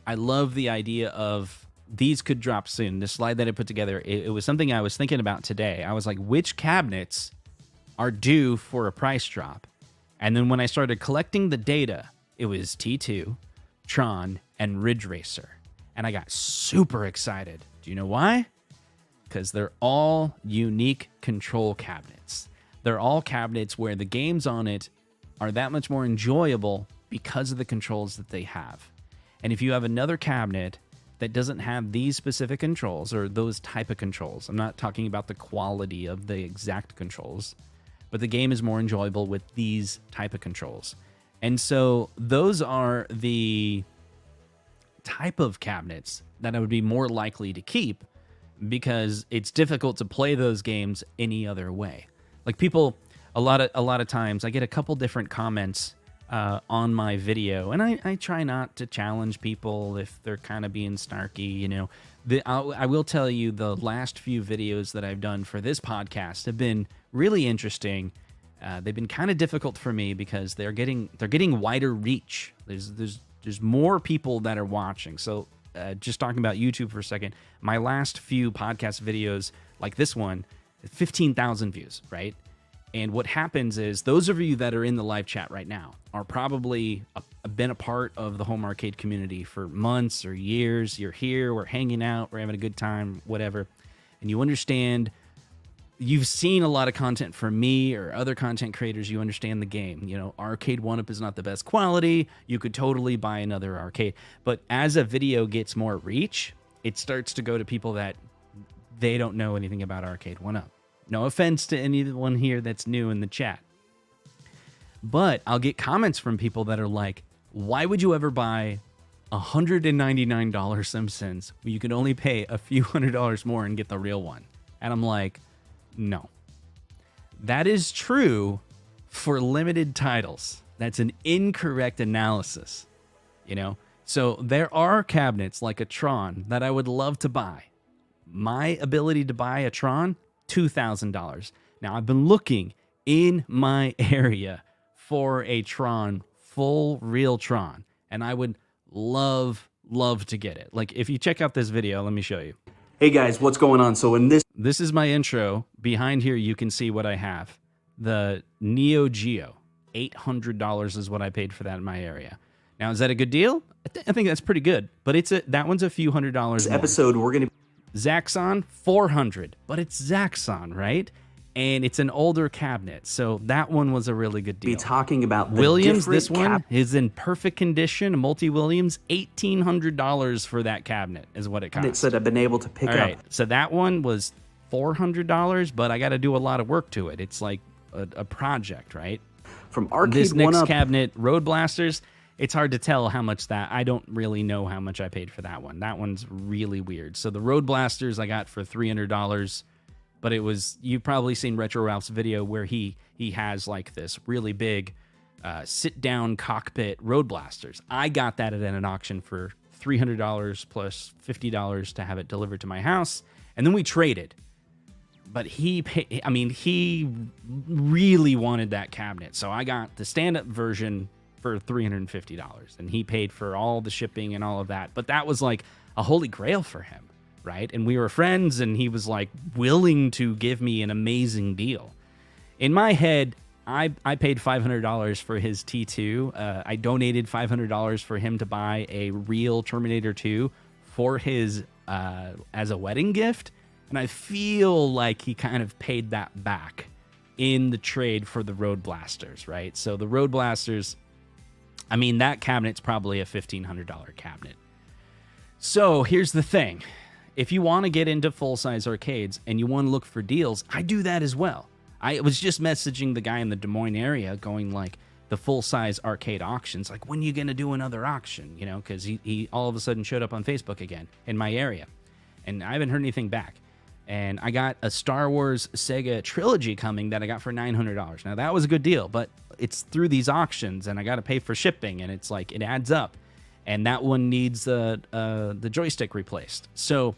I love the idea of these could drop soon. This slide that I put together, it was something I was thinking about today. I was like, which cabinets are due for a price drop? And then when I started collecting the data, it was T2, Tron, and Ridge Racer. And I got super excited. Do you know why? Because they're all unique control cabinets. They're all cabinets where the games on it are that much more enjoyable because of the controls that they have. And if you have another cabinet that doesn't have these specific controls or those type of controls, I'm not talking about the quality of the exact controls, but the game is more enjoyable with these type of controls. And so those are the type of cabinets that I would be more likely to keep, because it's difficult to play those games any other way. Like people, a lot of times I get a couple different comments on my video, and I try not to challenge people if they're kind of being snarky, you know. I will tell you, the last few videos that I've done for this podcast have been really interesting. They've been kind of difficult for me because they're getting wider reach. There's more people that are watching. So just talking about YouTube for a second, my last few podcast videos, like this one, 15,000 views, right? And what happens is, those of you that are in the live chat right now are probably been a part of the home arcade community for months or years. You're here, we're hanging out, we're having a good time, whatever. And you understand, you've seen a lot of content from me or other content creators. You understand the game. You know, Arcade1Up is not the best quality. You could totally buy another arcade. But as a video gets more reach, it starts to go to people that they don't know anything about Arcade1Up. No offense to anyone here that's new in the chat. But I'll get comments from people that are like, why would you ever buy $199 Simpsons when you could only pay a few $100s more and get the real one? And I'm like, no. That is true for limited titles. That's an incorrect analysis, you know? So there are cabinets like a Tron that I would love to buy. My ability to buy a Tron, $2,000. Now, I've been looking in my area for a Tron, full real Tron, and I would love to get it. Like, if you check out this video, let me show you. Hey guys, what's going on? So in this is my intro. Behind here, you can see what I have. The Neo Geo, $800 is what I paid for that in my area. Now, is that a good deal? I think that's pretty good, but that one's a few $100s more. Episode, we're going to Zaxxon, $400, but it's Zaxxon, right? And it's an older cabinet, so that one was a really good deal. be talking about the Williams, different this one is in perfect condition, a multi-Williams, $1,800 for that cabinet is what it costs. cabinets that I've been able to pick All up. right, so that one was $400, but I got to do a lot of work to it. It's like a project, right? From Arcade1Up. This next cabinet, Road Blasters, it's hard to tell how much that, I don't really know how much I paid for that one. That one's really weird. So the Road Blasters I got for $300, but it was, you've probably seen Retro Ralph's video where he has like this really big sit-down cockpit Road Blasters. I got that at an auction for $300 plus $50 to have it delivered to my house, and then we traded. But he really wanted that cabinet, so I got the stand-up version for $350, and he paid for all the shipping and all of that. But that was like a holy grail for him, right? And we were friends, and he was like willing to give me an amazing deal. In my head, I paid $500 for his T2. I donated $500 for him to buy a real Terminator 2 for his as a wedding gift, and I feel like he kind of paid that back in the trade for the Road Blasters, right? So the Road Blasters, I mean, that cabinet's probably a $1,500 cabinet. So here's the thing. If you want to get into full-size arcades and you want to look for deals, I do that as well. I was just messaging the guy in the Des Moines area going like, the full-size arcade auctions, like, when are you going to do another auction? You know, because he all of a sudden showed up on Facebook again in my area. And I haven't heard anything back. And I got a Star Wars Sega trilogy coming that I got for $900. Now, that was a good deal, but it's through these auctions, and I got to pay for shipping, and it's like, it adds up. And that one needs the joystick replaced. So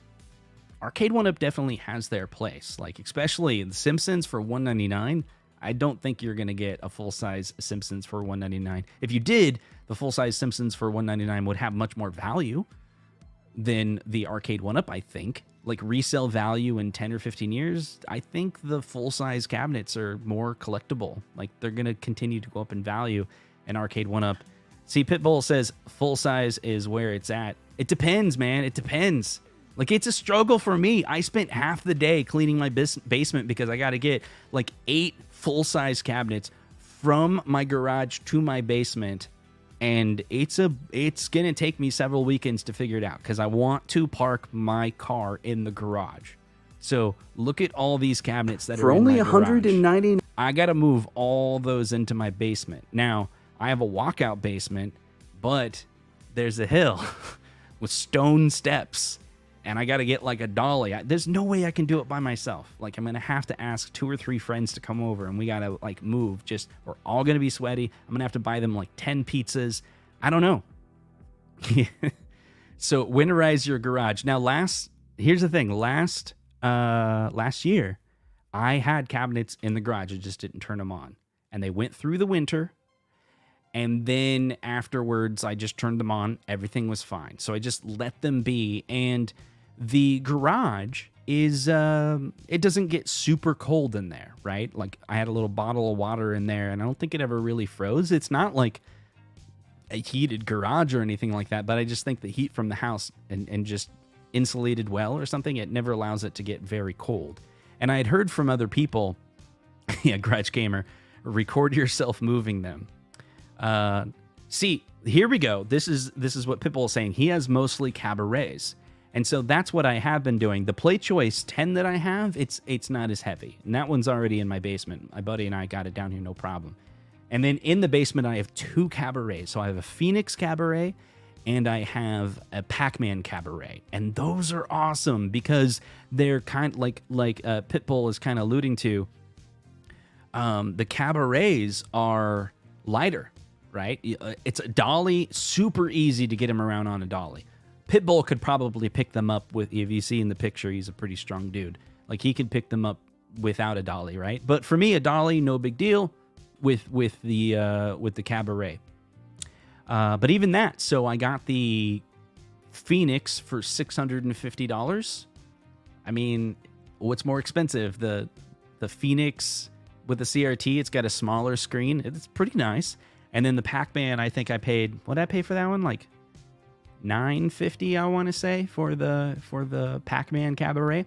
Arcade1Up definitely has their place. Like, especially the Simpsons for $199. I don't think you're going to get a full-size Simpsons for $199. If you did, the full-size Simpsons for $199 would have much more value than the Arcade1Up, I think. Like, resale value in 10 or 15 years, I think the full-size cabinets are more collectible. Like, they're going to continue to go up in value. And Arcade1Up, see, Pitbull says full-size is where it's at. It depends, man. It depends. Like, it's a struggle for me. I spent half the day cleaning my basement because I got to get like 8 full-size cabinets from my garage to my basement. And it's going to take me several weekends to figure it out because I want to park my car in the garage. So look at all these cabinets that for are only in my garage. $190. I got to move all those into my basement. Now, I have a walkout basement, but there's a hill. with stone steps, and I got to get like a dolly. There's no way I can do it by myself. Like, I'm going to have to ask 2 or 3 friends to come over, and we got to like move. Just, we're all going to be sweaty. I'm going to have to buy them like 10 pizzas. I don't know. So winterize your garage. Now, here's the thing. Last year, I had cabinets in the garage. I just didn't turn them on. And they went through the winter. And then afterwards, I just turned them on. Everything was fine. So I just let them be. And the garage is, it doesn't get super cold in there, right? Like, I had a little bottle of water in there, and I don't think it ever really froze. It's not like a heated garage or anything like that, but I just think the heat from the house and just insulated well or something, it never allows it to get very cold. And I had heard from other people, yeah, Garage Gamer, record yourself moving them. See, here we go. This is what Pitbull is saying. He has mostly cabarets. And so that's what I have been doing. The Play Choice 10 that I have, it's not as heavy. And that one's already in my basement. My buddy and I got it down here, no problem. And then in the basement, I have 2 cabarets. So I have a Phoenix cabaret and I have a Pac-Man cabaret. And those are awesome because they're kind of like Pitbull is kind of alluding to. The cabarets are lighter, right? It's a dolly, super easy to get him around on a dolly. Pitbull could probably pick them up with, if you see in the picture, he's a pretty strong dude. Like, he could pick them up without a dolly, right? But for me, a dolly, no big deal with the cabaret. But even that, so I got the Phoenix for $650. I mean, what's more expensive? The Phoenix with the CRT, it's got a smaller screen. It's pretty nice. And then the Pac-Man, I think I paid, what did I pay for that one? Like $950, I want to say, for the Pac-Man cabaret.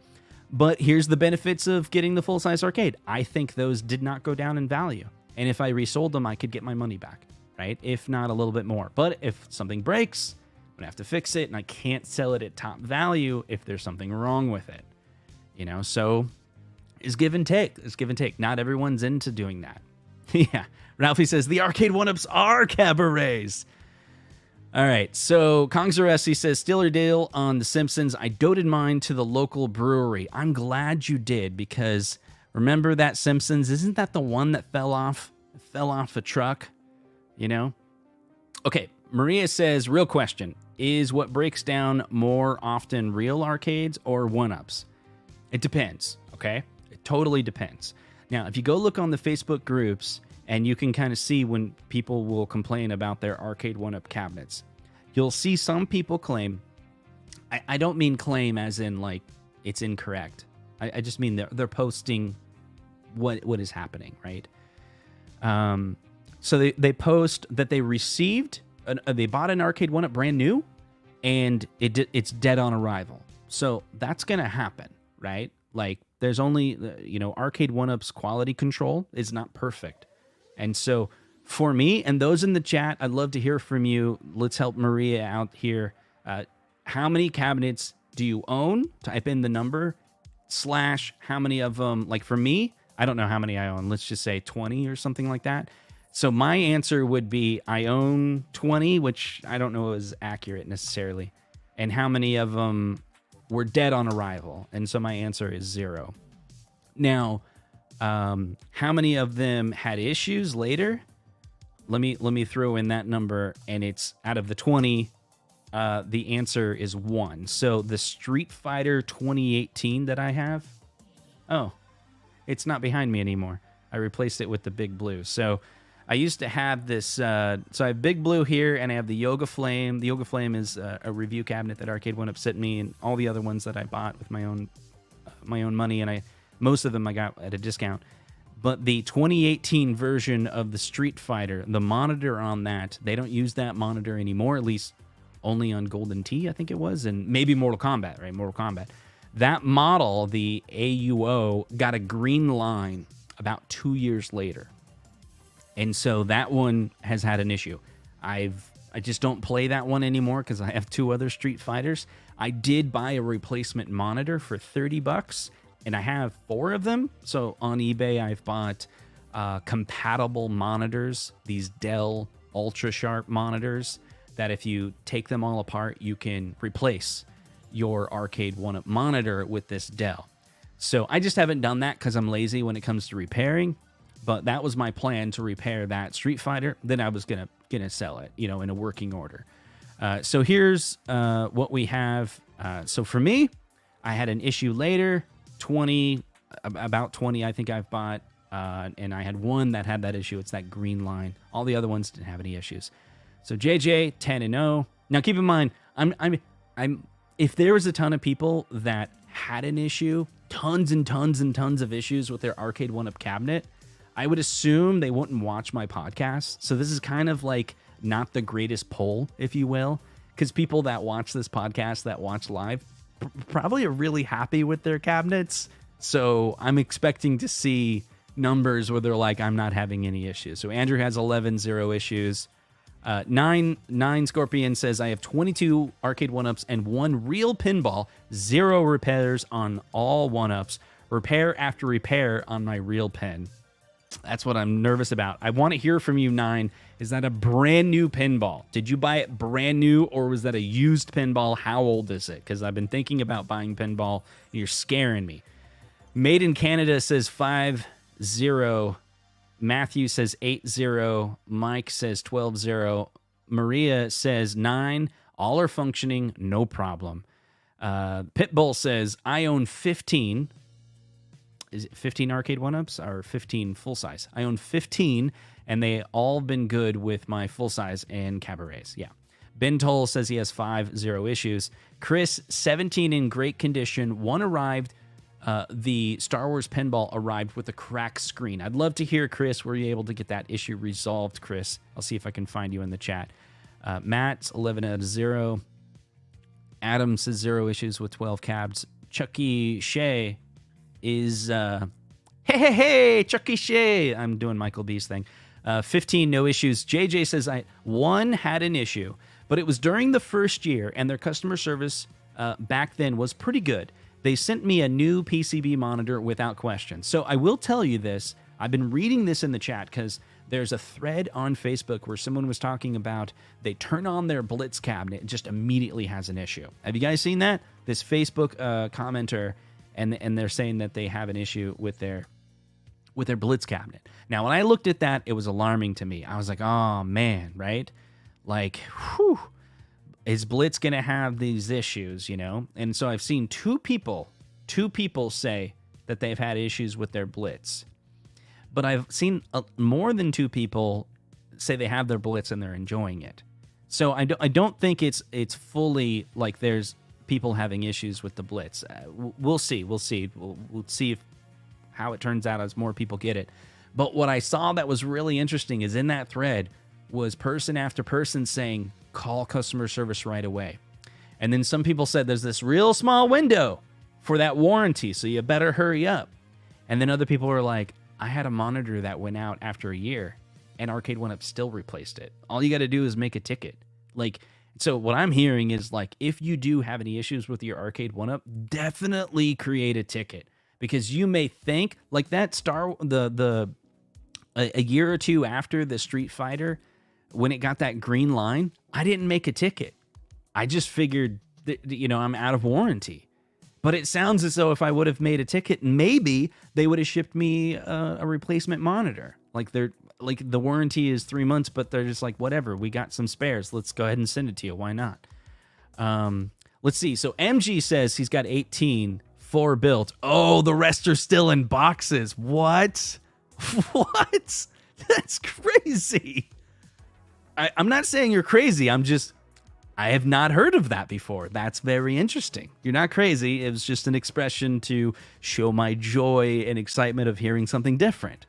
But here's the benefits of getting the full-size arcade. I think those did not go down in value. And if I resold them, I could get my money back, right? If not a little bit more. But if something breaks, I'm going to have to fix it, and I can't sell it at top value if there's something wrong with it. You know, so it's give and take. It's give and take. Not everyone's into doing that. Yeah. Ralphie says, the Arcade1Ups are cabarets. All right, so Kongzaresi says, Steeler deal on The Simpsons. I doted mine to the local brewery. I'm glad you did, because remember that Simpsons? Isn't that the one that fell off a truck? You know? Okay, Maria says, real question. Is what breaks down more often real arcades or one-ups? It depends, okay? It totally depends. Now, if you go look on the Facebook groups, and you can kind of see when people will complain about their Arcade1Up cabinets, you'll see some people claim, I don't mean claim as in like it's incorrect. I just mean they're posting what is happening, right? So they post that they received, they bought an Arcade1Up brand new, and it's dead on arrival. So that's going to happen, right? Like, there's only, Arcade1Up's quality control is not perfect. And so for me and those in the chat, I'd love to hear from you. Let's help Maria out here. How many cabinets do you own? Type in the number / how many of them. Like, for me, I don't know how many I own. Let's just say 20 or something like that. So my answer would be I own 20, which I don't know is accurate necessarily. And how many of them were dead on arrival? And so my answer is 0. Now, how many of them had issues later? Let me throw in that number, and it's out of the 20. The answer is 1. So the Street Fighter 2018 that I have, oh, it's not behind me anymore. I replaced it with the Big Blue. So I used to have this. So I have Big Blue here, and I have the Yoga Flame. The Yoga Flame is a review cabinet that Arcade1Up sent me, and all the other ones that I bought with my own money, and most of them I got at a discount. But the 2018 version of the Street Fighter, the monitor on that, they don't use that monitor anymore, at least only on Golden Tee, I think it was, and maybe Mortal Kombat, right? Mortal Kombat. That model, the AUO, got a green line about 2 years later. And so that one has had an issue. I just don't play that one anymore because I have 2 other Street Fighters. I did buy a replacement monitor for $30, and I have 4 of them. So on eBay, I've bought compatible monitors, these Dell Ultra Sharp monitors that if you take them all apart, you can replace your Arcade1Up monitor with this Dell. So I just haven't done that because I'm lazy when it comes to repairing. But that was my plan, to repair that Street Fighter. Then I was gonna sell it, in a working order. So here's what we have. So for me, I had an issue later, about 20 I think I've bought, and I had one that had that issue. It's that green line. All the other ones didn't have any issues. So JJ 10-0. Now keep in mind, I'm if there was a ton of people that had an issue, tons and tons and tons of issues with their Arcade1Up cabinet, I would assume they wouldn't watch my podcast. So this is kind of like not the greatest poll, if you will, because people that watch this podcast, that watch live, probably are really happy with their cabinets. So I'm expecting to see numbers where they're like, I'm not having any issues. So Andrew has 11, 0 issues. 9 Scorpion says, I have 22 Arcade1Ups and 1 real pinball, 0 repairs on all 1-ups, repair after repair on my real pin. That's what I'm nervous about. I want to hear from you, 9. Is that a brand new pinball? Did you buy it brand new, or was that a used pinball? How old is it? Because I've been thinking about buying pinball, and you're scaring me. Made in Canada says 5-0. Matthew says 8-0. Mike says 12-0. Maria says 9. All are functioning, no problem. Pitbull says, I own 15. Is it 15 Arcade1Ups or 15 full size? I own 15, and they all been good with my full size and cabarets. Yeah. Ben Toll says he has 5-0 issues. Chris, 17 in great condition. 1 arrived. The Star Wars pinball arrived with a cracked screen. I'd love to hear, Chris, were you able to get that issue resolved, Chris? I'll see if I can find you in the chat. Matt's 11-0. Adam says 0 issues with 12 cabs. Chucky Shea is hey Chucky Shea. I'm doing Michael B's thing. 15 no issues. JJ says 1 had an issue, but it was during the first year, and their customer service back then was pretty good. They sent me a new PCB monitor without question. So I will tell you this. I've been reading this in the chat because there's a thread on Facebook where someone was talking about they turn on their Blitz cabinet, it just immediately has an issue. Have you guys seen that? This Facebook commenter, and they're saying that they have an issue with their Blitz cabinet. Now, when I looked at that, it was alarming to me. I was like, oh man, right? Like, whew. Is Blitz going to have these issues, And so I've seen two people say that they've had issues with their Blitz. But I've seen more than 2 people say they have their Blitz and they're enjoying it. So I don't think it's fully like there's people having issues with the Blitz. We'll see. We'll see how it turns out as more people get it. But what I saw that was really interesting is in that thread was person after person saying, call customer service right away. And then some people said there's this real small window for that warranty, so you better hurry up. And then other people were like, I had a monitor that went out after a year and Arcade1Up still replaced it. All you got to do is make a ticket. So what I'm hearing is if you do have any issues with your Arcade1Up, definitely create a ticket, because you may think that a year or 2 after the Street Fighter, when it got that green line, I didn't make a ticket. I just figured that, I'm out of warranty. But it sounds as though if I would have made a ticket, maybe they would have shipped me a replacement monitor. The warranty is 3 months, but they're just whatever, we got some spares. Let's go ahead and send it to you. Why not? Let's see. So MG says he's got 18, 4 built. Oh, the rest are still in boxes. What? What? That's crazy. I'm not saying you're crazy. I have not heard of that before. That's very interesting. You're not crazy. It was just an expression to show my joy and excitement of hearing something different.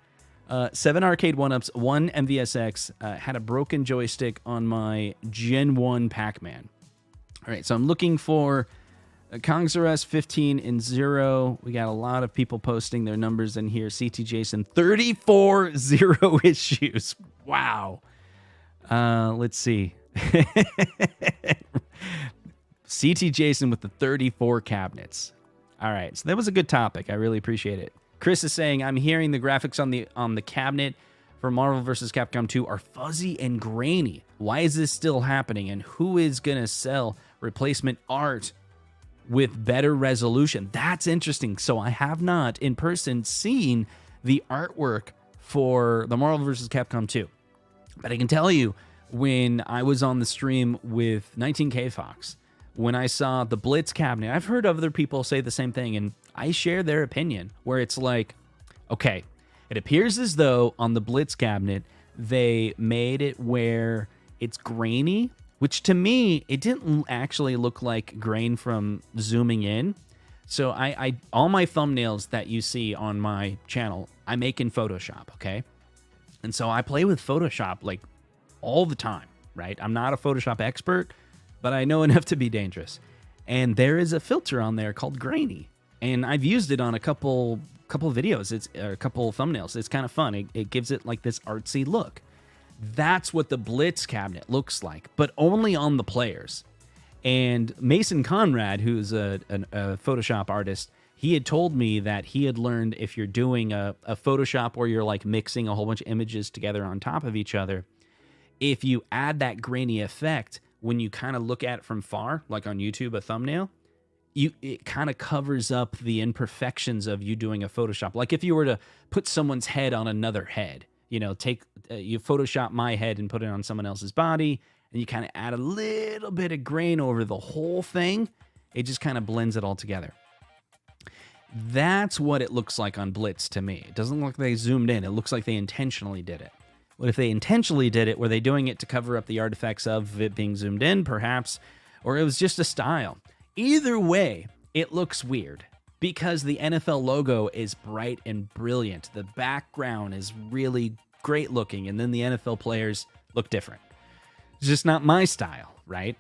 7 Arcade1Ups, 1 MVSX, had a broken joystick on my Gen 1 Pac-Man. All right, so I'm looking for Kongzarus 15-0. We got a lot of people posting their numbers in here. CT Jason, 34-0 issues. Wow. Let's see. CT Jason with the 34 cabinets. All right, so that was a good topic. I really appreciate it. Chris is saying, I'm hearing the graphics on the cabinet for Marvel vs. Capcom 2 are fuzzy and grainy. Why is this still happening? And who is going to sell replacement art with better resolution? That's interesting. So I have not in person seen the artwork for the Marvel vs. Capcom 2. But I can tell you, when I was on the stream with 19K Fox, when I saw the Blitz cabinet, I've heard other people say the same thing, and I share their opinion, where it's like, okay, it appears as though on the Blitz cabinet, they made it where it's grainy, which to me, it didn't actually look like grain from zooming in. So I all my thumbnails that you see on my channel, I make in Photoshop, okay? And so I play with Photoshop like all the time, right? I'm not a Photoshop expert, but I know enough to be dangerous. And there is a filter on there called grainy. And I've used it on a couple videos, it's a couple thumbnails. It's kind of fun. It gives it like this artsy look. That's what the Blitz cabinet looks like, but only on the players. And Mason Conrad, who's a Photoshop artist, he had told me that he had learned if you're doing a Photoshop where you're like mixing a whole bunch of images together on top of each other, if you add that grainy effect, when you kind of look at it from far, like on YouTube, a thumbnail, it kind of covers up the imperfections of you doing a Photoshop. Like if you were to put someone's head on another head, you know, you Photoshop my head and put it on someone else's body, and you kind of add a little bit of grain over the whole thing, it just kind of blends it all together. That's what it looks like on Blitz to me. It doesn't look like they zoomed in. It looks like they intentionally did it. What if they intentionally did it? Were they doing it to cover up the artifacts of it being zoomed in, perhaps? Or it was just a style? Either way, it looks weird because the NFL logo is bright and brilliant. The background is really great looking, and then the NFL players look different. It's just not my style, right?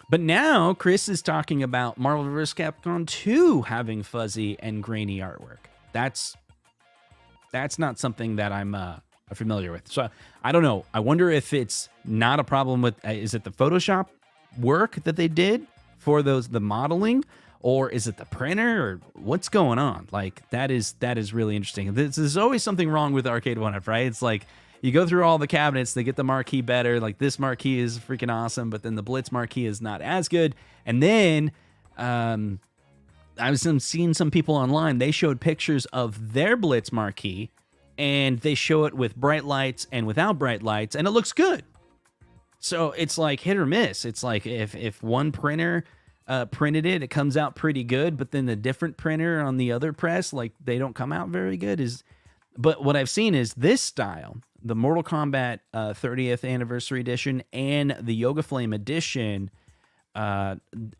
But now Chris is talking about Marvel vs. Capcom 2 having fuzzy and grainy artwork. That's not something that I'm familiar with. So I don't know. I wonder if it's not a problem with, is it the Photoshop work that they did for the modeling, or is it the printer, or what's going on? Like that is really interesting. There's always something wrong with Arcade1Up, right? It's like you go through all the cabinets, they get the marquee better. Like this marquee is freaking awesome, but then the Blitz marquee is not as good. And then I was seeing some people online, they showed pictures of their Blitz marquee, and they show it with bright lights and without bright lights, and it looks good. So it's like hit or miss. It's like if one printer printed it, it comes out pretty good, but then the different printer on the other press, like they don't come out very good. But what I've seen is this style, the Mortal Kombat 30th Anniversary Edition and the Yoga Flame Edition,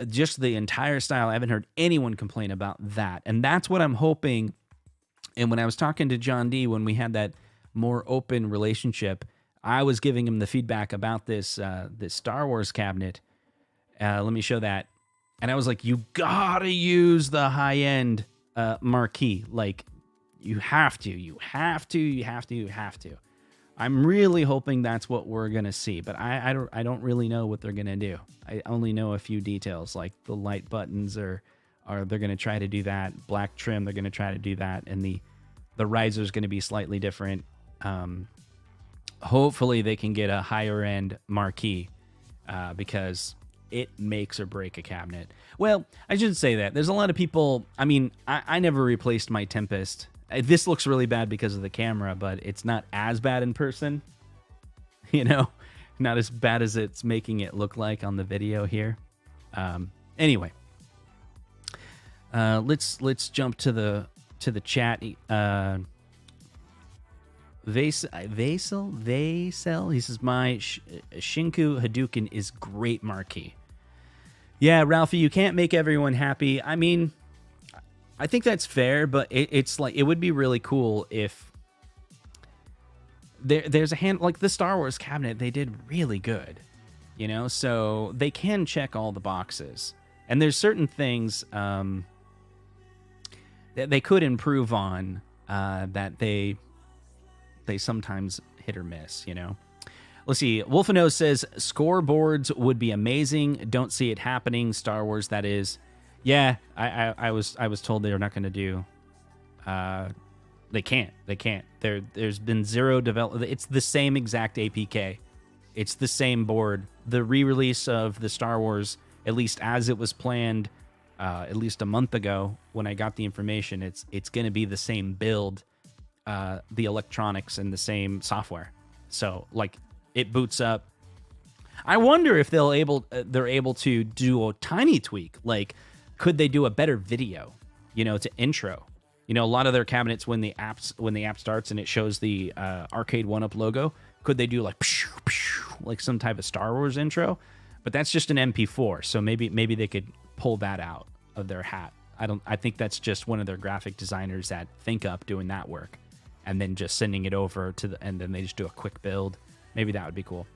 just the entire style. I haven't heard anyone complain about that. And that's what I'm hoping. And when I was talking to John D, when we had that more open relationship, I was giving him the feedback about this Star Wars cabinet. Let me show that. And I was like, you gotta use the high-end marquee. Like, you have to. I'm really hoping that's what we're gonna see, but I don't really know what they're gonna do. I only know a few details, like the light buttons are they're gonna try to do that. Black trim, they're gonna try to do that, and the riser's gonna be slightly different. Hopefully they can get a higher end marquee because it makes or break a cabinet. Well, I shouldn't say that. There's a lot of people. I mean, I never replaced my Tempest. This looks really bad because of the camera, but it's not as bad in person. You know, not as bad as it's making it look like on the video here. Anyway, let's jump to the chat. Vaisel, he says, my Shinku Hadouken is great marquee. Yeah, Ralphie, you can't make everyone happy. I mean, I think that's fair, but it's like, it would be really cool if there's a hand, like the Star Wars cabinet, they did really good, you know, so they can check all the boxes. And there's certain things that they could improve on that they sometimes hit or miss, you know. Let's see. Wolfino says scoreboards would be amazing. Don't see it happening. Star Wars, that is. Yeah, I was told they were not going to do They can't. There's been zero development. It's the same exact APK. It's the same board. The re-release of the Star Wars, at least as it was planned, at least a month ago when I got the information, it's going to be the same build, the electronics and the same software. So like it boots up. I wonder if they're able to do a tiny tweak. Like, could they do a better video, to intro? A lot of their cabinets when the app starts and it shows the Arcade1Up logo, could they do like some type of Star Wars intro? But that's just an MP4, so maybe they could pull that out of their hat. I think that's just one of their graphic designers at ThinkUp doing that work, and then just sending it over and then they just do a quick build. Maybe that would be cool.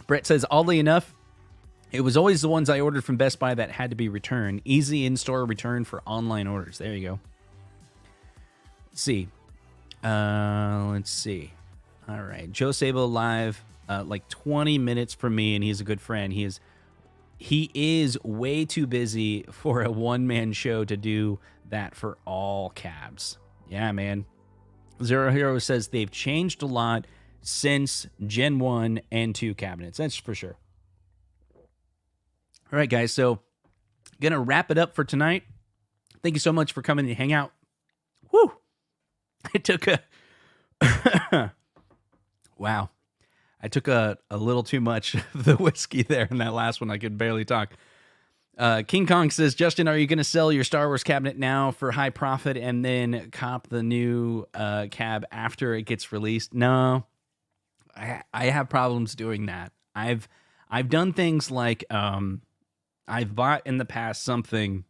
Brett says, oddly enough, it was always the ones I ordered from Best Buy that had to be returned. Easy in-store return for online orders. There you go. Let's see. All right. Joe Sable live, like 20 minutes from me, and he's a good friend. He is way too busy for a one-man show to do that for all cabs. Yeah, man. Zero Hero says they've changed a lot since Gen 1 and 2 cabinets. That's for sure. All right, guys, so going to wrap it up for tonight. Thank you so much for coming to hang out. Woo! I took wow. I took a little too much of the whiskey there in that last one. I could barely talk. King Kong says, Justin, are you going to sell your Star Wars cabinet now for high profit and then cop the new cab after it gets released? No, I have problems doing that. I've done things like I've bought in the past something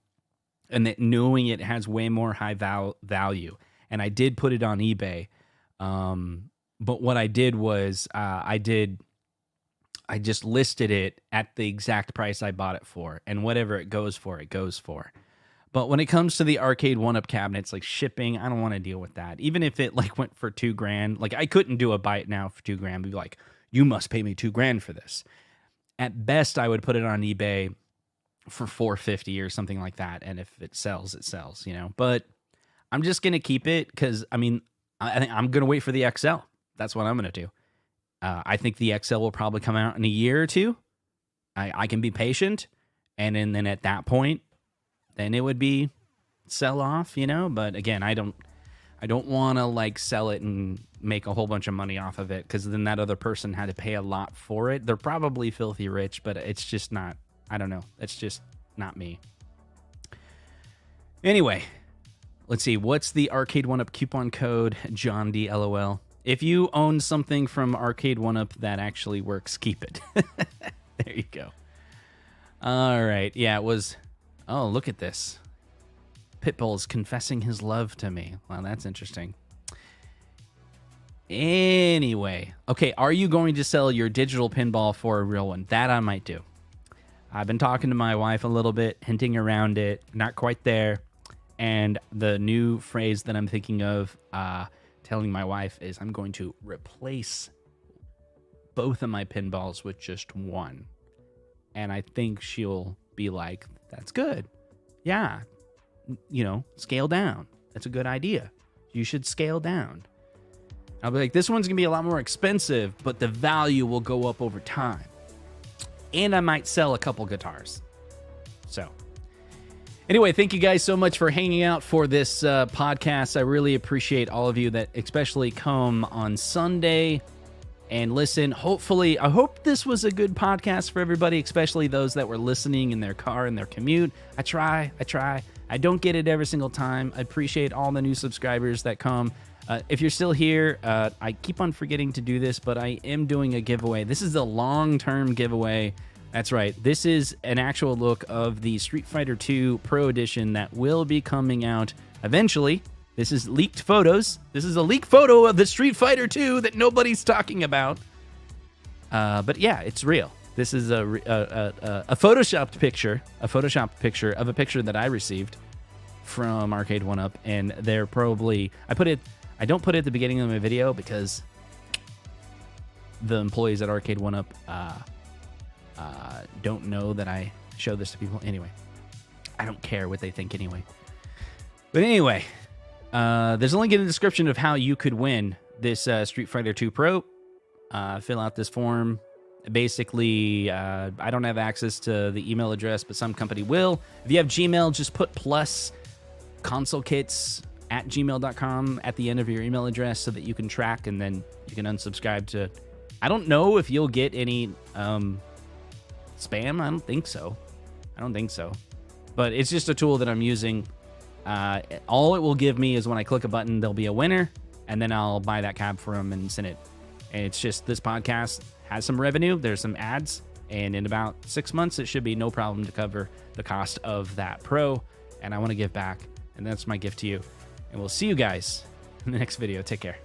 and that knowing it has way more high value, and I did put it on eBay. But what I did was I just listed it at the exact price I bought it for, and whatever it goes for, it goes for. But when it comes to the Arcade1Up cabinets, like shipping, I don't want to deal with that. Even if it like went for $2,000, like I couldn't do a buy it now for $2,000. Be like, you must pay me $2,000 for this. At best, I would put it on eBay for $450 or something like that, and if it sells, it sells, But I'm just gonna keep it because I think I'm gonna wait for the XL. That's what I'm gonna do. I think the XL will probably come out in a year or two. I can be patient, and then at that point, then it would be sell off, But again, I don't want to like sell it and make a whole bunch of money off of it because then that other person had to pay a lot for it. They're probably filthy rich, but it's just not. I don't know. It's just not me. Anyway, let's see. What's the Arcade1Up coupon code? John D. LOL. If you own something from Arcade1Up that actually works, keep it. There you go. All right. Yeah, it was... Oh, look at this. Pitbull's confessing his love to me. Wow, that's interesting. Anyway. Okay, are you going to sell your digital pinball for a real one? That I might do. I've been talking to my wife a little bit, hinting around it. Not quite there. And the new phrase that I'm thinking of... telling my wife is I'm going to replace both of my pinballs with just one. And I think she'll be like, that's good. Yeah. Scale down. That's a good idea. You should scale down. I'll be like, this one's going to be a lot more expensive, but the value will go up over time. And I might sell a couple guitars. So... Anyway, thank you guys so much for hanging out for this podcast. I really appreciate all of you that especially come on Sunday and listen. Hopefully, I hope this was a good podcast for everybody, especially those that were listening in their car, in their commute. I try. I don't get it every single time. I appreciate all the new subscribers that come. If you're still here, I keep on forgetting to do this, but I am doing a giveaway. This is a long-term giveaway. That's right. This is an actual look of the Street Fighter 2 Pro Edition that will be coming out eventually. This is leaked photos. This is a leaked photo of the Street Fighter 2 that nobody's talking about. But yeah, it's real. This is a photoshopped picture, of a picture that I received from Arcade1Up, and they're probably... I don't put it at the beginning of my video because the employees at Arcade1Up don't know that I show this to people. Anyway, I don't care what they think anyway. But anyway, There's a link in the description of how you could win this Street Fighter 2 Pro. Fill out this form. Basically, I don't have access to the email address, but some company will. If you have Gmail, just put plus consolekits@gmail.com at the end of your email address so that you can track, and then you can unsubscribe to. I don't know if you'll get any spam. I don't think so. But it's just a tool that I'm using. All it will give me is when I click a button, there'll be a winner, and then I'll buy that cab for them and send it. And it's just this podcast has some revenue. There's some ads, and in about 6 months, it should be no problem to cover the cost of that Pro. And I want to give back, and that's my gift to you. And we'll see you guys in the next video. Take care.